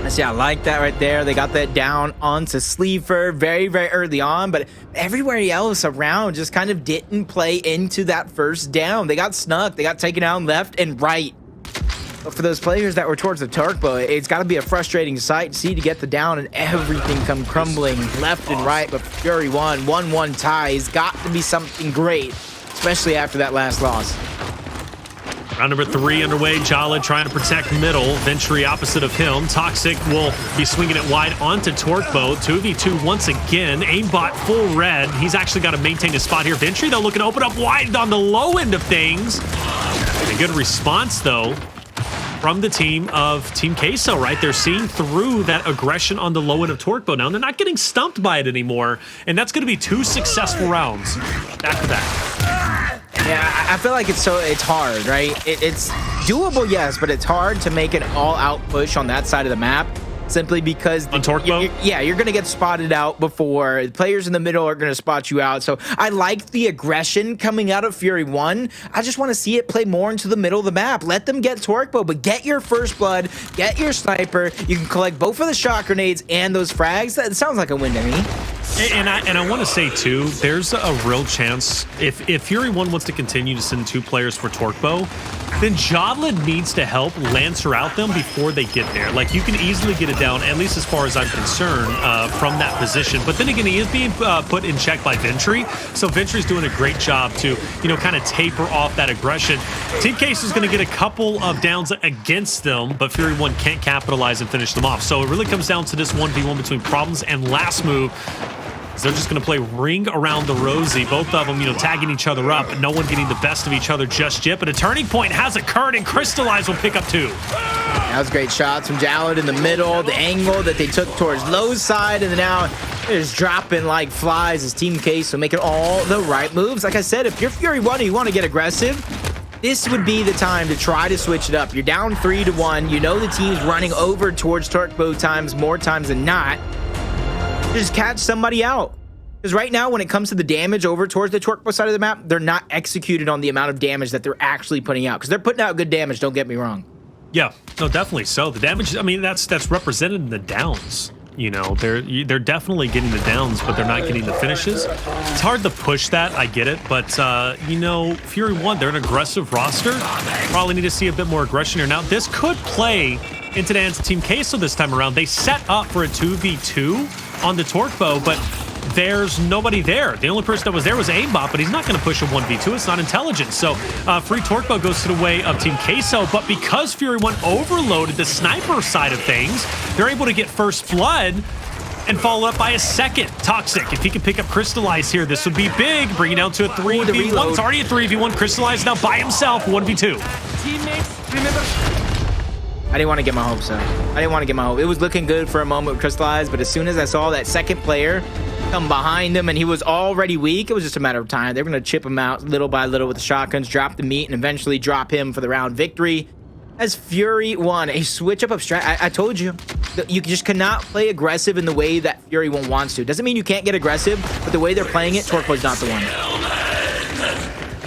See, I like that right there. They got that down onto Sleeafer very, very early on, but everywhere else around just kind of didn't play into that first down. They got snuck. They got taken down left and right. But for those players that were towards the Torque-Bow, it's got to be a frustrating sight to see to get the down and everything come crumbling left and right. But Fury 1, 1-1 ties, got to be something great, especially after that last loss. Round number 3 underway. Jaled trying to protect middle. Ventry opposite of him. Toxiq will be swinging it wide onto Torquebo. 2v2 once again. Aimbot full red. He's actually got to maintain his spot here. Ventry, though, looking to open up wide on the low end of things. A good response, though, from the team of Team Queso, right? They're seeing through that aggression on the low end of Torquebo now. They're not getting stumped by it anymore. And that's going to be 2 successful rounds back to back. Yeah, I feel like it's hard, right? It's doable, yes, but it's hard to make an all-out push on that side of the map simply because on Torquebo? You're going to get spotted out before. The players in the middle are going to spot you out. So I like the aggression coming out of Fury 1. I just want to see it play more into the middle of the map. Let them get Torquebo, but get your first blood, get your sniper. You can collect both of the shot grenades and those frags. That sounds like a win to me. And I want to say, too, there's a real chance if Fury 1 wants to continue to send 2 players for Torquebo, then Jaled needs to help Lancer out them before they get there. Like, you can easily get it down, at least as far as I'm concerned, from that position. But then again, he is being put in check by Ventry. So Ventry's doing a great job to, kind of taper off that aggression. Team Queso is going to get a couple of downs against them, but Fury 1 can't capitalize and finish them off. So it really comes down to this 1v1 between Problems and Last Move. They're just going to play ring around the rosy. Both of them, tagging each other up, but no one getting the best of each other just yet. But a turning point has occurred, and Cristalize will pick up 2. That was great shots from Jaled in the middle. The angle that they took towards Low's side, and then now they're just dropping like flies as Team Queso making all the right moves. Like I said, if you're Fury 1 and you want to get aggressive, this would be the time to try to switch it up. You're down 3-1. You know the team's running over towards Torquebo more times than not. Just catch somebody out. Because right now, when it comes to the damage over towards the Torquebo side of the map, they're not executed on the amount of damage that they're actually putting out. Because they're putting out good damage, don't get me wrong. Yeah, no, definitely so. The damage, I mean, that's represented in the downs. They're definitely getting the downs, but they're not getting the finishes. It's hard to push that, I get it, but Fury 1, they're an aggressive roster. Probably need to see a bit more aggression here. Now, this could play into the hands of Team Queso this time around. They set up for a 2v2 on the Torquebo, but there's nobody there. The only person that was there was Aimbot, but he's not going to push a 1v2. It's not intelligent. So free Torquebo goes to the way of Team Queso, but because Fury 1 overloaded the sniper side of things, they're able to get first blood and follow up by a second. Toxiq, if he can pick up Cristalize here, this would be big, bringing down to a 3v1. It's already a 3v1. Cristalize now by himself, 1v2. Teammates, remember... I didn't want to get my hopes up. It was looking good for a moment with Cristalize, but as soon as I saw that second player come behind him and he was already weak, it was just a matter of time. They were going to chip him out little by little with the shotguns, drop the meat, and eventually drop him for the round victory. As Fury 1, a switch up of strat. I told you, you just cannot play aggressive in the way that Fury 1 wants to. Doesn't mean you can't get aggressive, but the way they're playing it, Torquebo's not the one.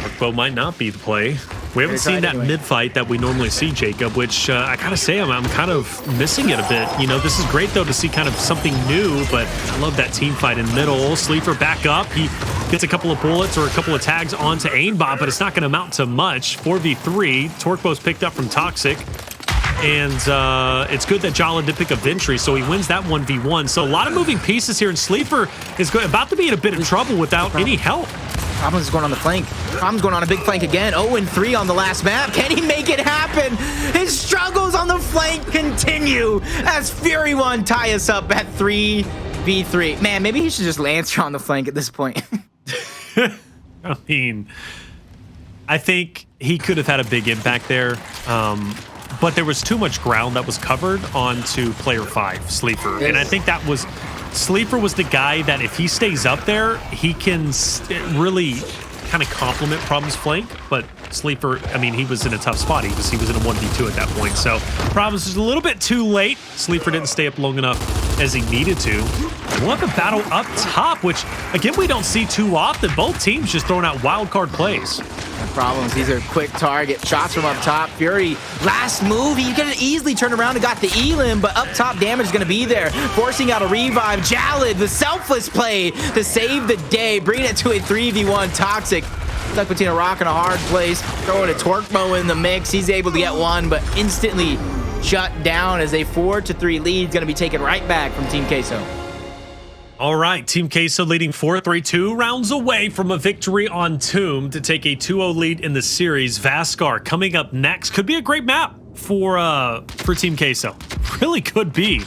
Torquebo might not be the play. We haven't seen that mid-fight that we normally see, Jacob, which I gotta say, I'm kind of missing it a bit. This is great, though, to see kind of something new, but I love that team fight in middle. Sleeafer back up. He gets a couple of bullets or a couple of tags onto Aimbot, but it's not going to amount to much. 4v3. Torquebo's picked up from Toxiq. And it's good that Jaled did pick up Ventry, so he wins that 1v1. So a lot of moving pieces here, and Sleeafer is about to be in a bit of trouble without any help. Problems going on the flank. Problems going on a big flank again. 0-3 on the last map. Can he make it happen? His struggles on the flank continue as Fury 1 tie us up at 3v3. Man, maybe he should just Lancer on the flank at this point. I mean, I think he could have had a big impact there. But there was too much ground that was covered onto player 5, Sleeafer. And I think that was... Sleeafer was the guy that if he stays up there, he can really kind of complement Problem's flank. But Sleeafer, I mean, he was in a tough spot. He was in a 1v2 at that point. So Problems was a little bit too late. Sleeafer didn't stay up long enough as he needed to. We'll have a battle up top, which, again, we don't see too often. Both teams just throwing out wild card plays. Problems. These are quick target shots from up top. Fury, last move. He could have easily turned around and got the elim, but up top damage is going to be there. Forcing out a revive. Jaled, the selfless play to save the day. Bringing it to a 3v1. Toxiq stuck between a rock and a hard place. Throwing a Torquebo in the mix. He's able to get one, but instantly shut down as a 4-3 lead is going to be taken right back from Team Queso. All right, Team Queso leading 4-3, 2 rounds away from a victory on Tomb to take a 2-0 lead in the series. Vasgar coming up next. Could be a great map for Team Queso. Really could be.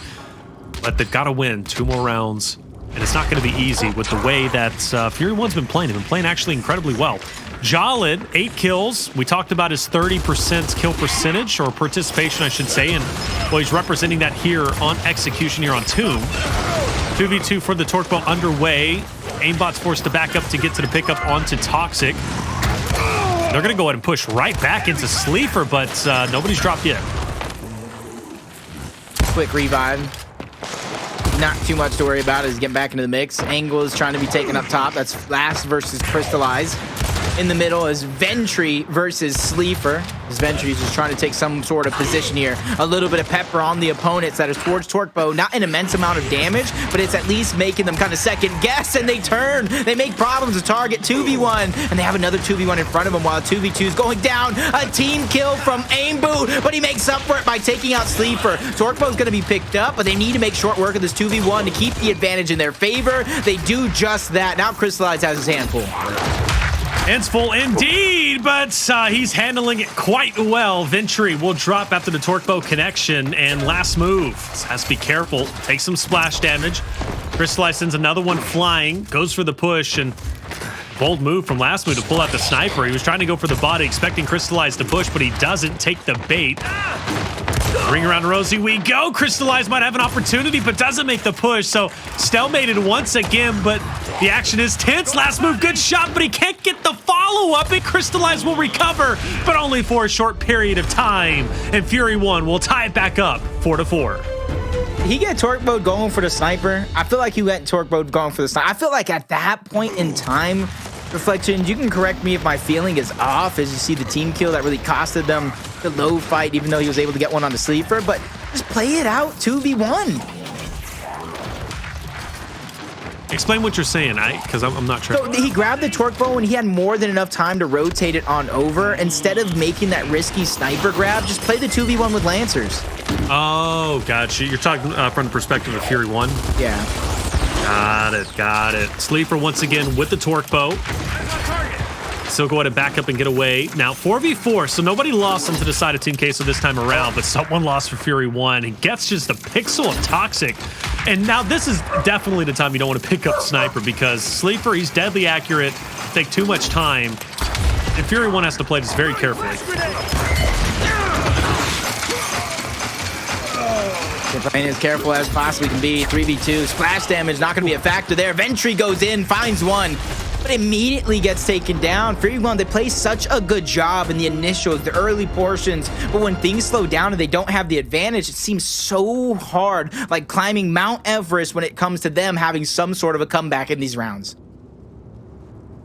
But they've got to win 2 more rounds. And it's not going to be easy with the way that Fury One's been playing. They've been playing actually incredibly well. Jaled, 8 kills. We talked about his 30% kill percentage, or participation, I should say. And, well, he's representing that here on Execution here on Tomb. 2v2 for the Torque Bow underway. Aimbot's forced to back up to get to the pickup onto Toxiq. They're going to go ahead and push right back into Sleeafer, but nobody's dropped yet. Quick revive. Not too much to worry about as getting back into the mix. Angle is trying to be taken up top. That's Last versus Cristalize. In the middle is Ventry versus Sleeafer. Ventry is just trying to take some sort of position here. A little bit of pepper on the opponents that is towards Torque Bow. Not an immense amount of damage, but it's at least making them kind of second guess, and they turn. They make problems to target 2v1, and they have another 2v1 in front of them while 2v2 is going down. A team kill from Aimboot, but he makes up for it by taking out Sleeafer. Torque Bow is going to be picked up, but they need to make short work of this 2v1 to keep the advantage in their favor. They do just that. Now Cristalize has his hand full. Hands full indeed, but he's handling it quite well. Ventry will drop after the Torque Bow connection, and last move. Has to be careful. Take some splash damage. Cristalize sends another one flying, goes for the push, and bold move from last move to pull out the sniper. He was trying to go for the body, expecting Cristalize to push, but he doesn't take the bait. Ring around Rosie we go. Cristalize might have an opportunity, but doesn't make the push. So stalemated once again, but the action is tense. Last move, good shot, but he can't get the follow-up. And Cristalize will recover, but only for a short period of time. And Fury One will tie it back up 4-4. He got Torque Bow going for the sniper. I feel like he went Torque Bow going for the sniper. I feel like at that point in time, Reflection, you can correct me if my feeling is off, as you see the team kill that really costed them the low fight, even though he was able to get one on the Sleeafer, but just play it out 2v1. Explain what you're saying, because I'm not sure. So he grabbed the Torque Bow and he had more than enough time to rotate it on over. Instead of making that risky sniper grab, just play the 2v1 with Lancers. Oh, gotcha. You're talking from the perspective of Fury One? Yeah. Got it. Sleeafer once again with the Torque Bow. So go ahead and back up and get away. Now 4v4, so nobody lost onto the side of Team Queso this time around, but someone lost for Fury One. He gets just a pixel of Toxiq. And now this is definitely the time you don't want to pick up Sniper, because Sleeafer, he's deadly accurate, take too much time. And Fury One has to play this very carefully. Playing as careful as possibly can be. 3v2, splash damage not going to be a factor there. Ventry goes in, finds one, but immediately gets taken down. Fury One, they play such a good job in the initials, the early portions, but when things slow down and they don't have the advantage, it seems so hard, like climbing Mount Everest when it comes to them having some sort of a comeback in these rounds.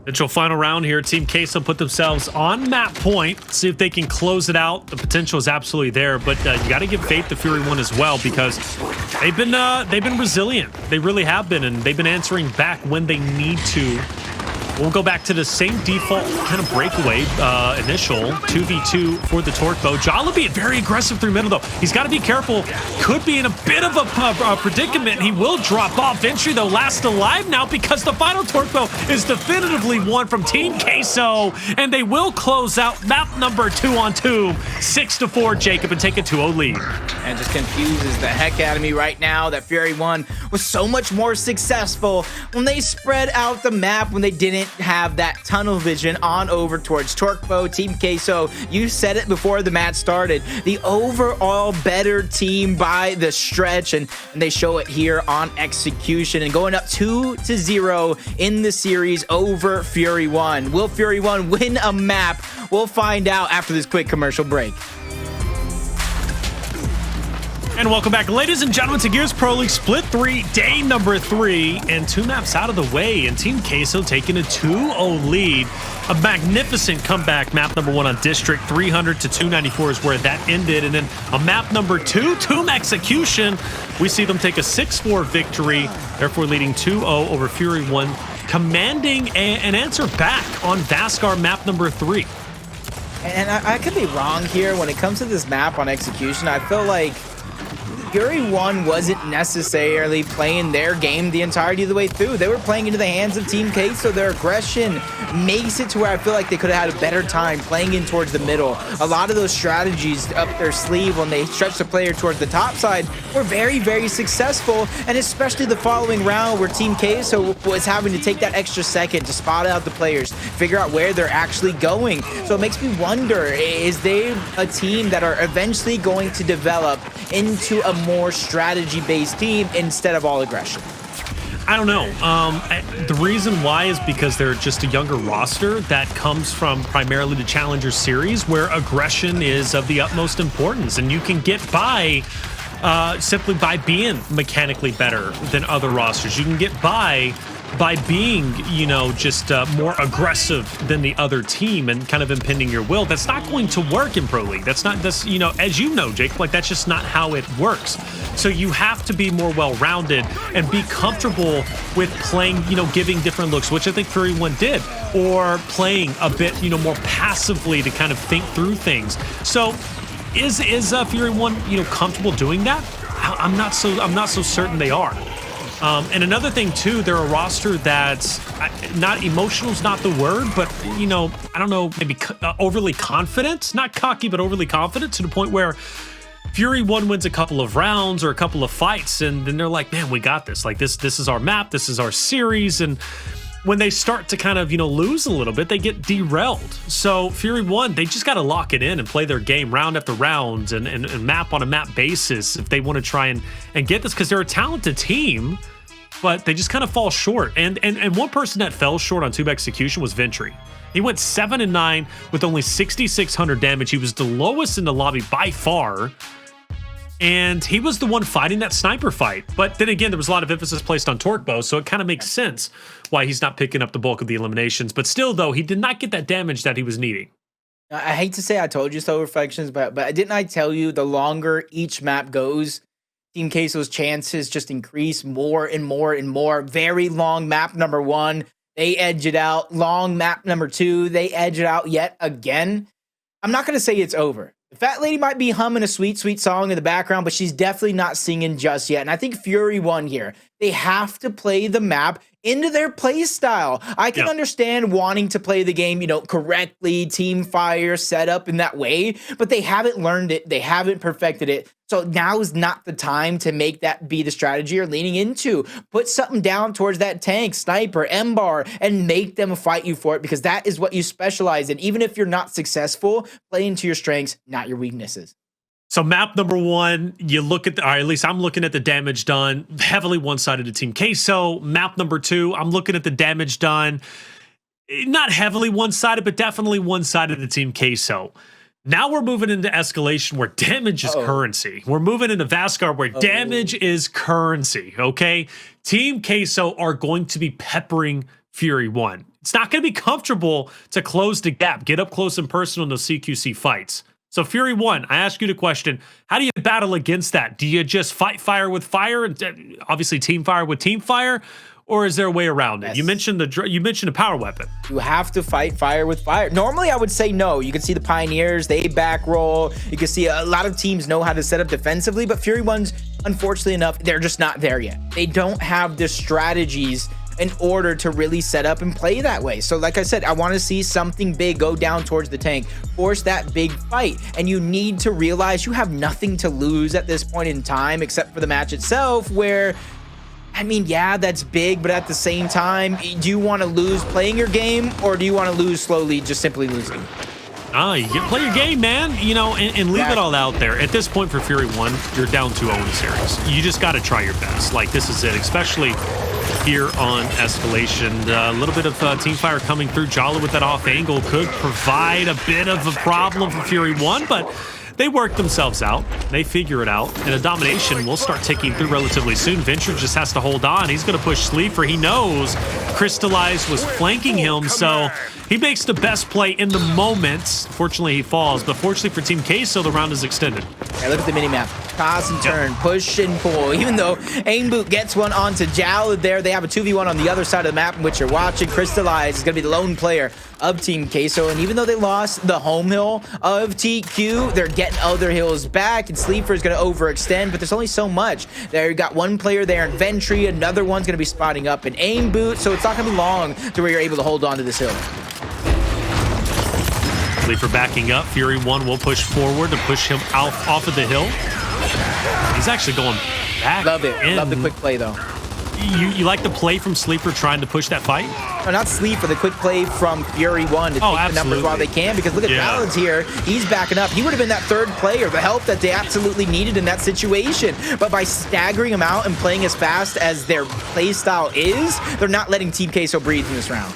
Potential final round here. Team Queso put themselves on map point. See if they can close it out. The potential is absolutely there, but you got to give faith to Fury One as well, because they've been resilient. They really have been, and they've been answering back when they need to. We'll go back to the same default kind of breakaway initial 2v2 for the Torque Bow. Jaled being very aggressive through middle, though. He's got to be careful. Could be in a bit of a predicament. He will drop off. Ventry, though, last alive now, because the final Torque Bow is definitively won from Team Queso, and they will close out map number 2 on Tomb, 6-4, Jacob, and take a 2-0 lead. And just confuses the heck out of me right now that Fury One was so much more successful when they spread out the map, when they didn't have that tunnel vision on over towards Torque Bow. Team Queso, you said it before the match started, the overall better team by the stretch, and they show it here on Execution, and going up 2-0 in the series over Fury One. Will Fury One win a map? We'll find out after this quick commercial break. And welcome back, ladies and gentlemen, to Gears Pro League Split 3, day number 3, and 2 maps out of the way, and Team Queso taking a 2-0 lead. A magnificent comeback. Map number 1 on District, 300 to 294 is where that ended, and then on map number 2, Tomb Execution, we see them take a 6-4 victory, therefore leading 2-0 over Fury One, commanding an answer back on Vasgar map number 3. And I could be wrong here when it comes to this map on Execution. I feel like Fury 1 wasn't necessarily playing their game the entirety of the way through. They were playing into the hands of Team Queso. Their aggression makes it to where I feel like they could have had a better time playing in towards the middle. A lot of those strategies up their sleeve when they stretch the player towards the top side were very, very successful, and especially the following round where Team Queso was having to take that extra second to spot out the players, figure out where they're actually going. So it makes me wonder, is they a team that are eventually going to develop into a more strategy-based team instead of all aggression? I don't know. The reason why is because they're just a younger roster that comes from primarily the Challenger Series, where aggression is of the utmost importance, and you can get by simply by being mechanically better than other rosters. You can get by being, you know, just more aggressive than the other team and kind of impending your will. That's not going to work in Pro League. That's not, that's, you know, as you know, Jake, like that's just not how it works. So you have to be more well-rounded and be comfortable with playing, you know, giving different looks, which I think Fury 1 did, or playing a bit, you know, more passively to kind of think through things. So is Fury 1, you know, comfortable doing that? I'm not so certain they are. And another thing too, they're a roster that's not, emotional's not the word, but, you know, I don't know, maybe overly confident, not cocky, but overly confident, to the point where Fury 1 wins a couple of rounds or a couple of fights, and then they're like, man, we got this. Like this is our map, this is our series. And when they start to kind of, you know, lose a little bit, they get derailed. So Fury 1, they just got to lock it in and play their game round after round and map on a map basis if they want to try and get this, because they're a talented team, but they just kind of fall short. And one person that fell short on tube execution was Ventry. He went 7-9 with only 6,600 damage. He was the lowest in the lobby by far. And he was the one fighting that sniper fight. But then again, there was a lot of emphasis placed on Torque Bow, so it kind of makes sense why he's not picking up the bulk of the eliminations. But still, though, he did not get that damage that he was needing. I hate to say I told you so, Reflections, but didn't I tell you the longer each map goes, Team Queso's chances just increase more and more and more. Very long map number 1, they edge it out. Long map number 2, they edge it out yet again. I'm not going to say it's over. The fat lady might be humming a sweet, sweet song in the background, but she's definitely not singing just yet. And I think Fury 1 here, they have to play the map into their play style. I can understand wanting to play the game, you know, correctly, team fire, set up in that way, but they haven't learned it. They haven't perfected it. So now is not the time to make that be the strategy you're leaning into. Put something down towards that tank, sniper, M-bar, and make them fight you for it, because that is what you specialize in. Even if you're not successful, play into your strengths, not your weaknesses. So map number 1, you look at, or at least I'm looking at the damage done, heavily one-sided to Team Queso. Map number 2, I'm looking at the damage done, not heavily one-sided, but definitely one-sided to Team Queso. Now we're moving into Escalation, where damage is currency. We're moving into Vasgar, where damage is currency, okay? Team Queso are going to be peppering Fury 1. It's not going to be comfortable to close the gap, get up close and personal in those CQC fights. So Fury 1, I ask you the question, how do you battle against that? Do you just fight fire with fire, and obviously team fire with team fire, or is there a way around it? You mentioned a power weapon. You have to fight fire with fire. Normally, I would say no. You can see the Pioneers, they back roll. You can see a lot of teams know how to set up defensively, but Fury 1's, unfortunately enough, they're just not there yet. They don't have the strategies in order to really set up and play that way. So like I said, I want to see something big go down towards the tank, force that big fight, and you need to realize you have nothing to lose at this point in time except for the match itself, where, I mean, yeah, that's big, but at the same time, do you want to lose playing your game, or do you want to lose slowly, just simply losing? You get play your game, man, you know, and leave it all out there. At this point for Fury 1, you're down 2-0 in the series. You just got to try your best. Like, this is it, especially here on Escalation. A little bit of team fire coming through. Jaled with that off angle could provide a bit of a problem for Fury 1, but they work themselves out. They figure it out, and a domination will start ticking through relatively soon. Ventry just has to hold on. He's going to push Sleeafer. He knows Cristalize was flanking him, so he makes the best play in the moment. Fortunately, he falls, but fortunately for Team Queso, the round is extended. Yeah, look at the mini-map. Toss and turn, push and pull. Even though Aimboot gets one onto Jaled there, they have a 2v1 on the other side of the map in which you're watching. Cristalize is going to be the lone player of Team Queso, and even though they lost the home hill of TQ, they're getting other hills back, and Sleeafer is going to overextend, but there's only so much. There you got one player there in Ventry, another one's going to be spotting up in Aimboot, so it's not going to be long to where you're able to hold on to this hill. Sleeafer backing up. Fury 1 will push forward to push him off of the hill. He's actually going back. Love it. In. Love the quick play, though. You like the play from Sleeafer trying to push that fight? No, not Sleeafer, the quick play from Fury 1 to take the numbers while they can, because look at Jaled's here. He's backing up. He would have been that third player, the help that they absolutely needed in that situation. But by staggering him out and playing as fast as their play style is, they're not letting Team Queso breathe in this round.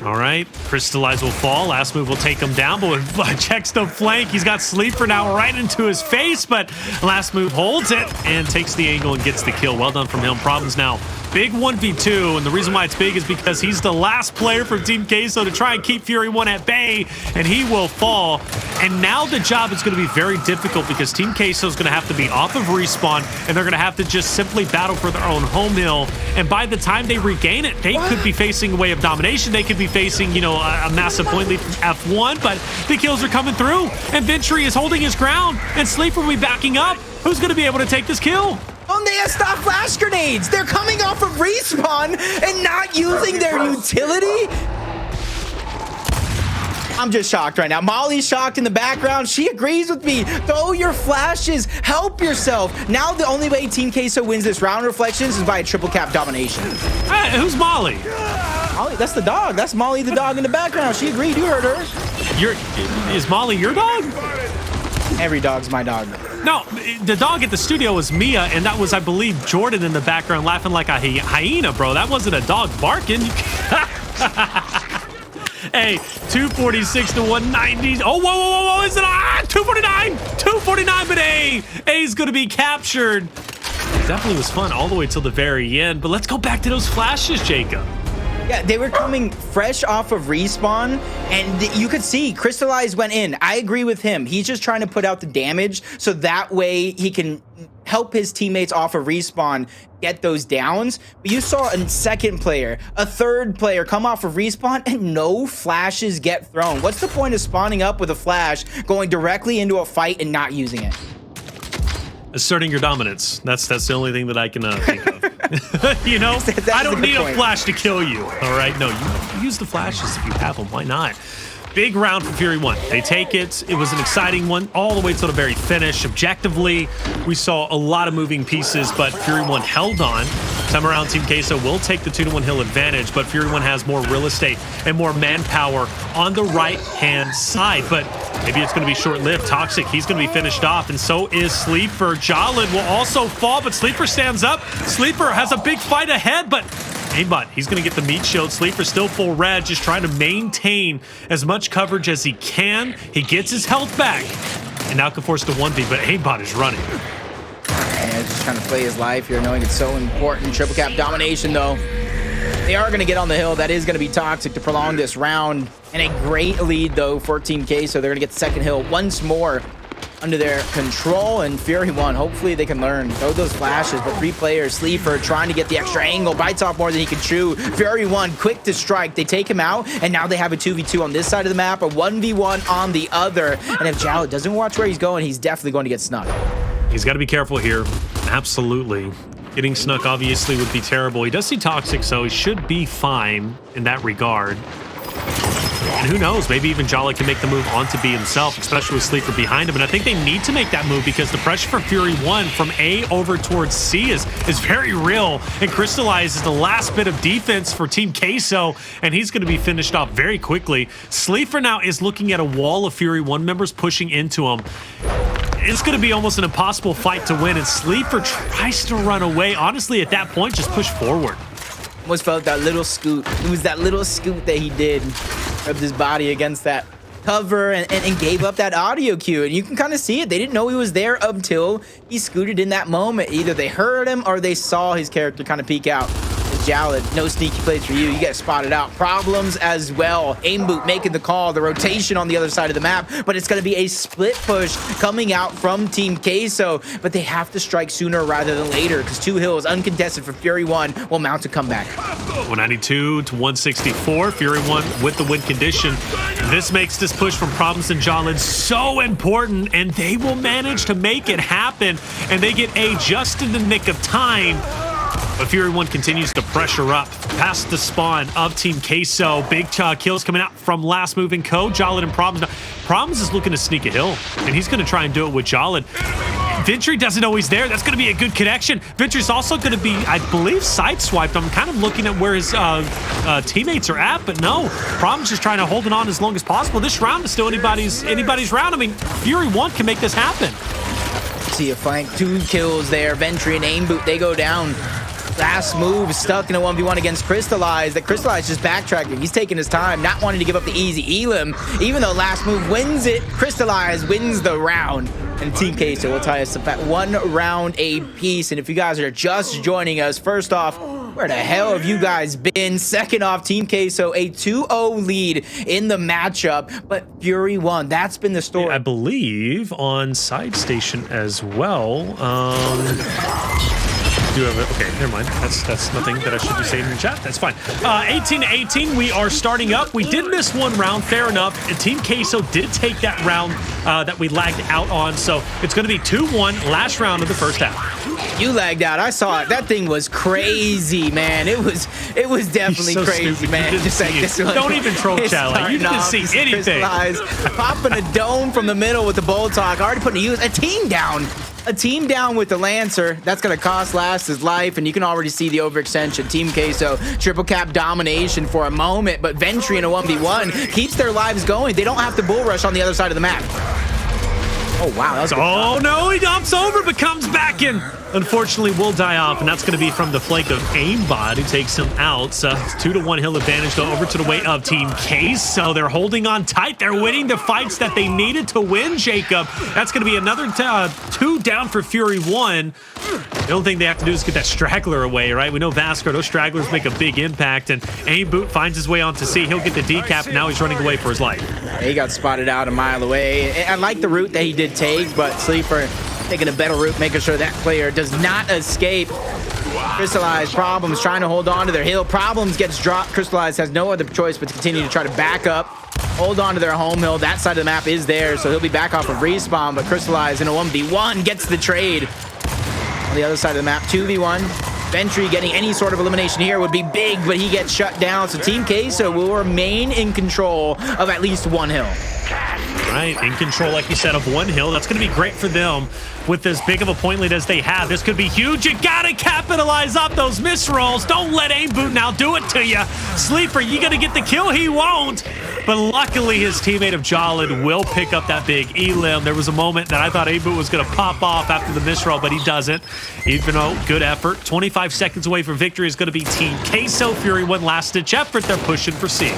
All right, Cristalize will fall. Last move will take him down, but with checks the flank, he's got Sleeafer now right into his face, but last move holds it and takes the angle and gets the kill. Well done from him. Problems now. Big 1v2, and the reason why it's big is because he's the last player from Team Queso to try and keep Fury 1 at bay, and he will fall. And now the job is going to be very difficult because Team Queso is going to have to be off of respawn, and they're going to have to just simply battle for their own home hill. And by the time they regain it, they could be facing a wave of domination. They could be facing, you know, a massive point lead from F1, but the kills are coming through, and Ventry is holding his ground, and Sleeafer will be backing up. Who's going to be able to take this kill? Oh, they have stopped flash grenades. They're coming off of respawn and not using their utility. I'm just shocked right now. Molly's shocked in the background. She agrees with me. Throw your flashes. Help yourself. Now the only way Team Queso wins this round, Reflections, is by a triple cap domination. Hey, who's Molly? Molly, that's the dog. That's Molly the dog in the background. She agreed. You heard her. Is Molly your dog? Every dog's my dog. No, the dog at the studio was Mia, and that was, I believe, Jordan in the background laughing like a hyena, bro. That wasn't a dog barking. Hey, 246 to 190. Oh, whoa, is it 249? 249, but A's gonna be captured. It definitely was fun all the way till the very end, but let's go back to those flashes, Jacob. Yeah, they were coming fresh off of respawn, and you could see Cristalize went in. I agree with him. He's just trying to put out the damage so that way he can help his teammates off of respawn get those downs. But you saw a second player, a third player come off of respawn, and no flashes get thrown. What's the point of spawning up with a flash, going directly into a fight and not using it? Asserting your dominance. That's the only thing that I can think of. You know, I don't need a flash to kill you. All right, no, you use the flashes if you have them. Why not? Big round for Fury 1. They take it. It was an exciting one all the way to the very finish. Objectively, we saw a lot of moving pieces, but Fury 1 held on. Time around, Team Queso will take the 2-1 hill advantage, but Fury 1 has more real estate and more manpower on the right-hand side. But maybe it's going to be short-lived. Toxiq, he's going to be finished off, and so is Sleeafer. Jaled will also fall, but Sleeafer stands up. Sleeafer has a big fight ahead, but Aimboot, he's going to get the meat shield. Sleeafer still full red, just trying to maintain as much coverage as he can. He gets his health back, and now can force the 1v, but Aimboot is running. And just trying to play his life here, knowing it's so important. Triple cap domination, though. They are going to get on the hill. That is going to be Toxiq to prolong this round. And a great lead, though, for Team Queso. They're going to get the second hill once more under their control, and Fury 1, hopefully they can learn. Throw those flashes, but three players, Sleeafer trying to get the extra angle, bites off more than he can chew. Fury 1, quick to strike. They take him out, and now they have a 2v2 on this side of the map, a 1v1 on the other. And if Jaled doesn't watch where he's going, he's definitely going to get snuck. He's got to be careful here. Absolutely. Getting snuck obviously would be terrible. He does see Toxiq, so he should be fine in that regard. And who knows, maybe even Jaled can make the move onto B himself, especially with Sleeafer behind him. And I think they need to make that move because the pressure for Fury 1 from A over towards C is very real. And Cristalize is the last bit of defense for Team Queso, and he's going to be finished off very quickly. Sleeafer now is looking at a wall of Fury 1 members pushing into him. It's going to be almost an impossible fight to win, and Sleeafer tries to run away. Honestly, at that point, just push forward. Almost felt that little scoot. It was that little scoot that he did. Rubbed his body against that cover and gave up that audio cue. And you can kind of see it. They didn't know he was there until he scooted in that moment. Either they heard him or they saw his character kind of peek out. Jaled, no sneaky plays for you. You get spotted out. Problems as well. Aimboot making the call, the rotation on the other side of the map, but it's going to be a split push coming out from Team Queso, but they have to strike sooner rather than later because 2 hills uncontested for Fury 1 will mount a comeback. 192 to 164. Fury 1 with the win condition. This makes this push from Problems and Jaled so important, and they will manage to make it happen, and they get A just in the nick of time. But Fury 1 continues to pressure up past the spawn of Team Queso. Big kills coming out from Last Moving Co. Jaled and Problems. Now, Problems is looking to sneak a hill, and he's going to try and do it with Jaled. Ventry doesn't know he's there. That's going to be a good connection. Ventry's also going to be, I believe, sideswiped. I'm kind of looking at where his teammates are at, but no. Problems just trying to hold it on as long as possible. This round is still anybody's round. I mean, Fury 1 can make this happen. See a flank, 2 kills there. Ventry and Aimboot, they go down. Last move stuck in a 1v1 against Cristalize. That Cristalize just backtracking. He's taking his time, not wanting to give up the easy elim. Even though Last Move wins it, Cristalize wins the round. And Team Queso will tie us up at 1 round apiece. And if you guys are just joining us, first off, where the hell have you guys been? Second off, Team Queso, a 2-0 lead in the matchup, but Fury 1. That's been the story. I believe on side station as well. Do have it. Okay, never mind. That's nothing that I should be saying in the chat. That's fine. 18 to 18, we are starting up. We did miss 1 round, fair enough. And Team Queso did take that round that we lagged out on, so it's going to be 2-1, last round of the first half. You lagged out. I saw it. That thing was crazy, man. It was definitely so crazy, stupid. man. Just like this one. Don't even troll Jaled. You didn't see anything. Popping a dome from the middle with the bolt talk. Already putting a team down. A team down with the Lancer. That's going to cost Last his life, and you can already see the overextension. Team Queso, triple cap domination for a moment, but Ventry in a 1v1 keeps their lives going. They don't have to bull rush on the other side of the map. Oh, wow. That was oh, no, he dumps over, but comes back in. Unfortunately, will die off, and that's going to be from the flank of Aimbot, who takes him out. So 2-1 hill advantage, though, over to the way of Team Queso. They're holding on tight. They're winning the fights that they needed to win, Jacob. That's going to be another 2 down for Fury 1. The only thing they have to do is get that straggler away, right? We know Vasgar, those stragglers make a big impact, and Aimboot finds his way onto C. He'll get the decap, and now he's running away for his life. He got spotted out a mile away. I like the route that he did take, but Sleeafer taking a better route, making sure that player does not escape. Cristalize, Problems trying to hold on to their hill. Problems gets dropped. Cristalize has no other choice but to continue to try to back up, hold on to their home hill. That side of the map is there, so he'll be back off of respawn, but Cristalize in a 1v1 gets the trade. On the other side of the map, 2v1. Ventry getting any sort of elimination here would be big, but he gets shut down, so Team Queso will remain in control of at least 1 hill. Right, in control, like you said, of 1 hill. That's going to be great for them with as big of a point lead as they have. This could be huge. You got to capitalize off those misrolls. Don't let Aimboot now do it to you. Sleeafer, you got to get the kill. He won't. But luckily, his teammate of Jaled will pick up that big elim. There was a moment that I thought Aimboot was going to pop off after the misroll, but he doesn't. Even though, good effort. 25 seconds away from victory is going to be Team Queso. Fury 1 last-ditch effort. They're pushing for C.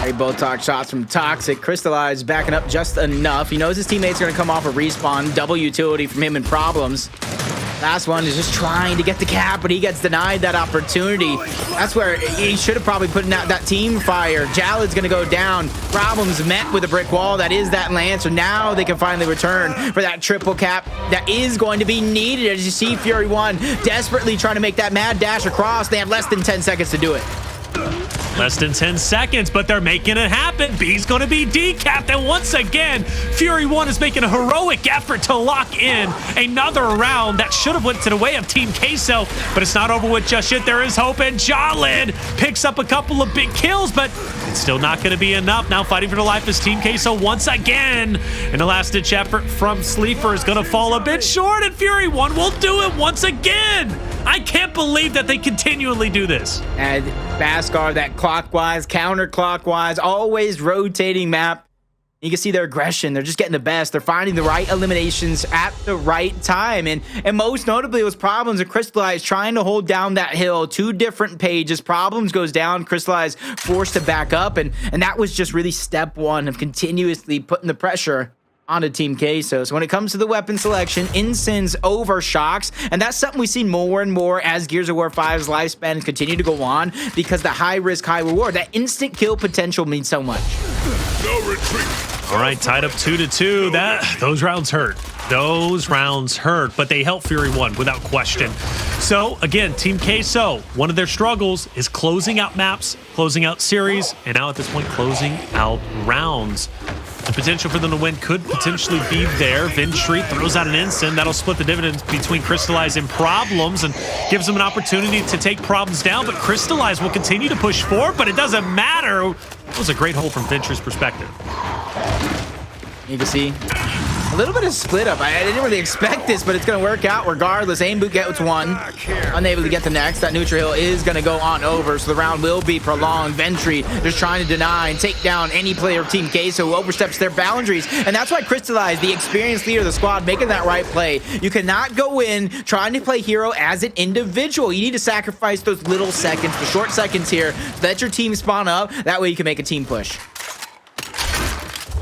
Great bolt talk shots from Toxiq. Cristalize backing up just enough. He knows his teammates are going to come off a respawn. Double utility from him and Problems. Last one is just trying to get the cap, but he gets denied that opportunity. That's where he should have probably put out that team fire. Jaled's going to go down. Problems met with a brick wall. That is that Lancer. Now they can finally return for that triple cap that is going to be needed. As you see, Fury 1 desperately trying to make that mad dash across. They have less than 10 seconds to do it. Less than 10 seconds, but they're making it happen. B's going to be decapped, and once again, Fury 1 is making a heroic effort to lock in another round that should have went to the way of Team Queso, but it's not over with just yet. There is hope, and Jaled picks up a couple of big kills, but it's still not going to be enough. Now fighting for the life is Team Queso once again, and the last-ditch effort from Sleeafer is going to fall a bit short, and Fury 1 will do it once again. I can't believe that they continually do this. And Vasgar, that clockwise, counterclockwise, always rotating map. You can see their aggression. They're just getting the best. They're finding the right eliminations at the right time. And most notably, it was Problems and Cristalize trying to hold down that hill. 2 different pages. Problems goes down. Cristalize forced to back up. And that was just really step 1 of continuously putting the pressure onto Team Queso. So when it comes to the weapon selection, Incens over Shocks, and that's something we see more and more as Gears of War 5's lifespan continue to go on, because the high risk, high reward, that instant kill potential means so much. No retreat. All right, tied up 2-2. Those rounds hurt. Those rounds hurt, but they help Fury 1 without question. So again, Team Queso, one of their struggles is closing out maps, closing out series, and now at this point, closing out rounds. The potential for them to win could potentially be there. Ventry throws out an instant. That'll split the dividends between Cristalize and Problems and gives them an opportunity to take Problems down. But Cristalize will continue to push forward, but it doesn't matter. It was a great hold from Ventry's perspective. You can see a little bit of split up. I didn't really expect this, but it's going to work out regardless. Aimboot gets one, unable to get the next. That neutral hill is going to go on over, so the round will be prolonged. Ventry just trying to deny and take down any player of Team Queso who oversteps their boundaries, and that's why Cristalize, the experienced leader of the squad, making that right play. You cannot go in trying to play hero as an individual. You need to sacrifice those little seconds, the short seconds here, so that your team spawn up. That way you can make a team push.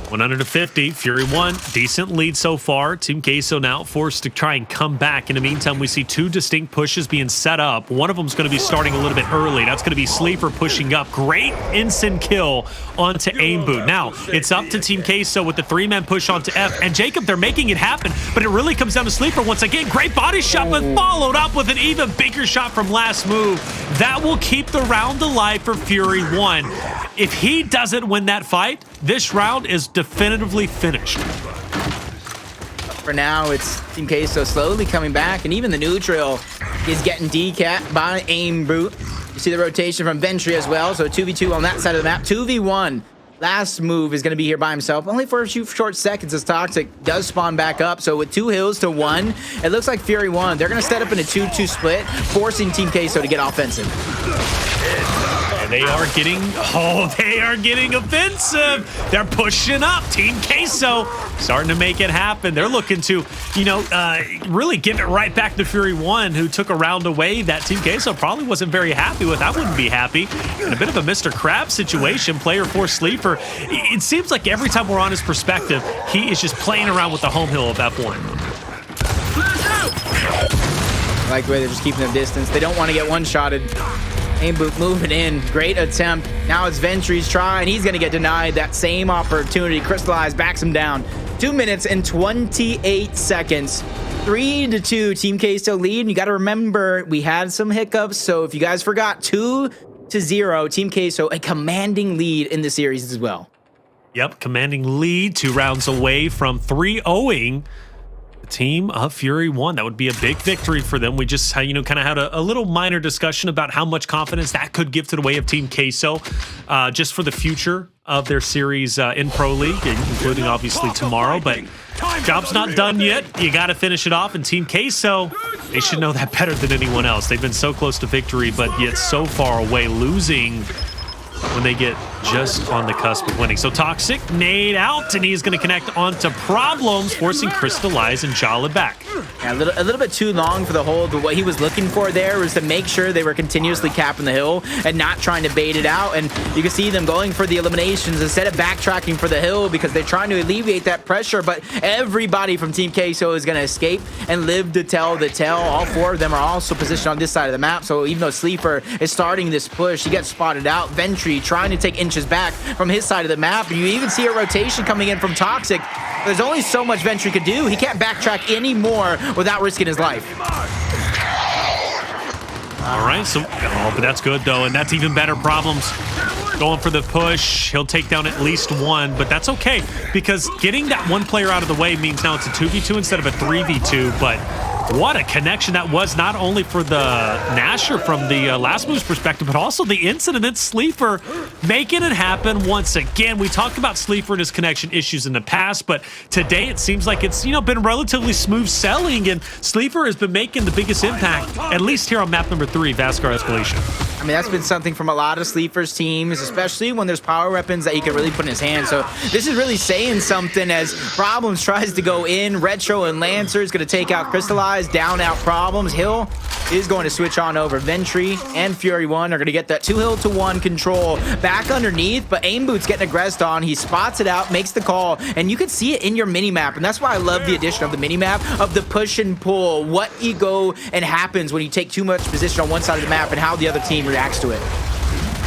100-50, Fury 1, decent lead so far. Team Queso now forced to try and come back. In the meantime, we see two distinct pushes being set up. One of them is going to be starting a little bit early. That's going to be Sleeafer pushing up. Great instant kill onto Aimboot. Now, it's up to Team Queso with the three-man push onto F. And Jacob, they're making it happen, but it really comes down to Sleeafer once again. Great body shot, but followed up with an even bigger shot from last move. That will keep the round alive for Fury 1. If he doesn't win that fight, this round is definitively finished. For now, it's Team Queso slowly coming back, and even the neutral is getting decapped by Aimboot. You see the rotation from Ventry as well, so 2v2 on that side of the map. 2v1. Last move is going to be here by himself, only for a few short seconds as Toxiq does spawn back up. So with 2 hills to 1, it looks like Fury 1, they're going to set up in a 2-2 split, forcing Team Queso to get offensive. They are getting offensive. They're pushing up. Team Queso starting to make it happen. They're looking to, really give it right back to Fury 1, who took a round away that Team Queso probably wasn't very happy with. I wouldn't be happy. In a bit of a Mr. Krabs situation, player for Sleeafer. It seems like every time we're on his perspective, he is just playing around with the home hill of F1. I like the way they're just keeping them distance. They don't want to get one-shotted. Aimboot moving in. Great attempt. Now it's Ventry's try, and he's going to get denied that same opportunity. Cristalize backs him down. 2 minutes and 28 seconds. 3-2. Team Queso lead. And you got to remember, we had some hiccups. So if you guys forgot, 2-0. Team Queso, a commanding lead in the series as well. Yep, commanding lead. 2 rounds away from 3-0ing. Team of Fury 1. That would be a big victory for them. We just, kind of had a little minor discussion about how much confidence that could give to the way of Team Queso, just for the future of their series in Pro League, including obviously tomorrow. But job's not done yet. You got to finish it off. And Team Queso, they should know that better than anyone else. They've been so close to victory, but yet so far away, losing when they get just on the cusp of winning. So Toxiq nade out, and he's going to connect onto Problems, forcing Cristalize and Jaled back. Yeah, a little bit too long for the hold, but what he was looking for there was to make sure they were continuously capping the hill and not trying to bait it out. And you can see them going for the eliminations instead of backtracking for the hill, because they're trying to alleviate that pressure. But everybody from Team Queso is going to escape and live to tell the tale. All 4 of them are also positioned on this side of the map. So even though Sleeafer is starting this push, he gets spotted out. Ventry trying to take inches back from his side of the map. And you even see a rotation coming in from Toxiq. There's only so much Ventry could do. He can't backtrack anymore without risking his life. All right, so, but that's good though, and that's even better. Problems going for the push. He'll take down at least 1, but that's okay, because getting that 1 player out of the way means now it's a 2v2 instead of a 3v2, but what a connection that was, not only for the Nasher from the last move's perspective, but also the incident that Sleeafer making it happen once again. We talked about Sleeafer and his connection issues in the past, but today it seems like it's, been relatively smooth sailing, and Sleeafer has been making the biggest impact, at least here on map number 3, Vasgar Escalation. I mean, that's been something from a lot of Sleefer's teams, especially when there's power weapons that he can really put in his hand. So this is really saying something as Problems tries to go in. Retro and Lancer is going to take out Cristalize, down out Problems. Hill is going to switch on over. Ventry and Fury 1 are going to get that 2-hill-to-1 control back underneath, but Aimboot's getting aggressed on. He spots it out, makes the call, and you can see it in your mini-map, and that's why I love the addition of the mini-map, of the push and pull, what ego and happens when you take too much position on one side of the map and how the other team reacts to it.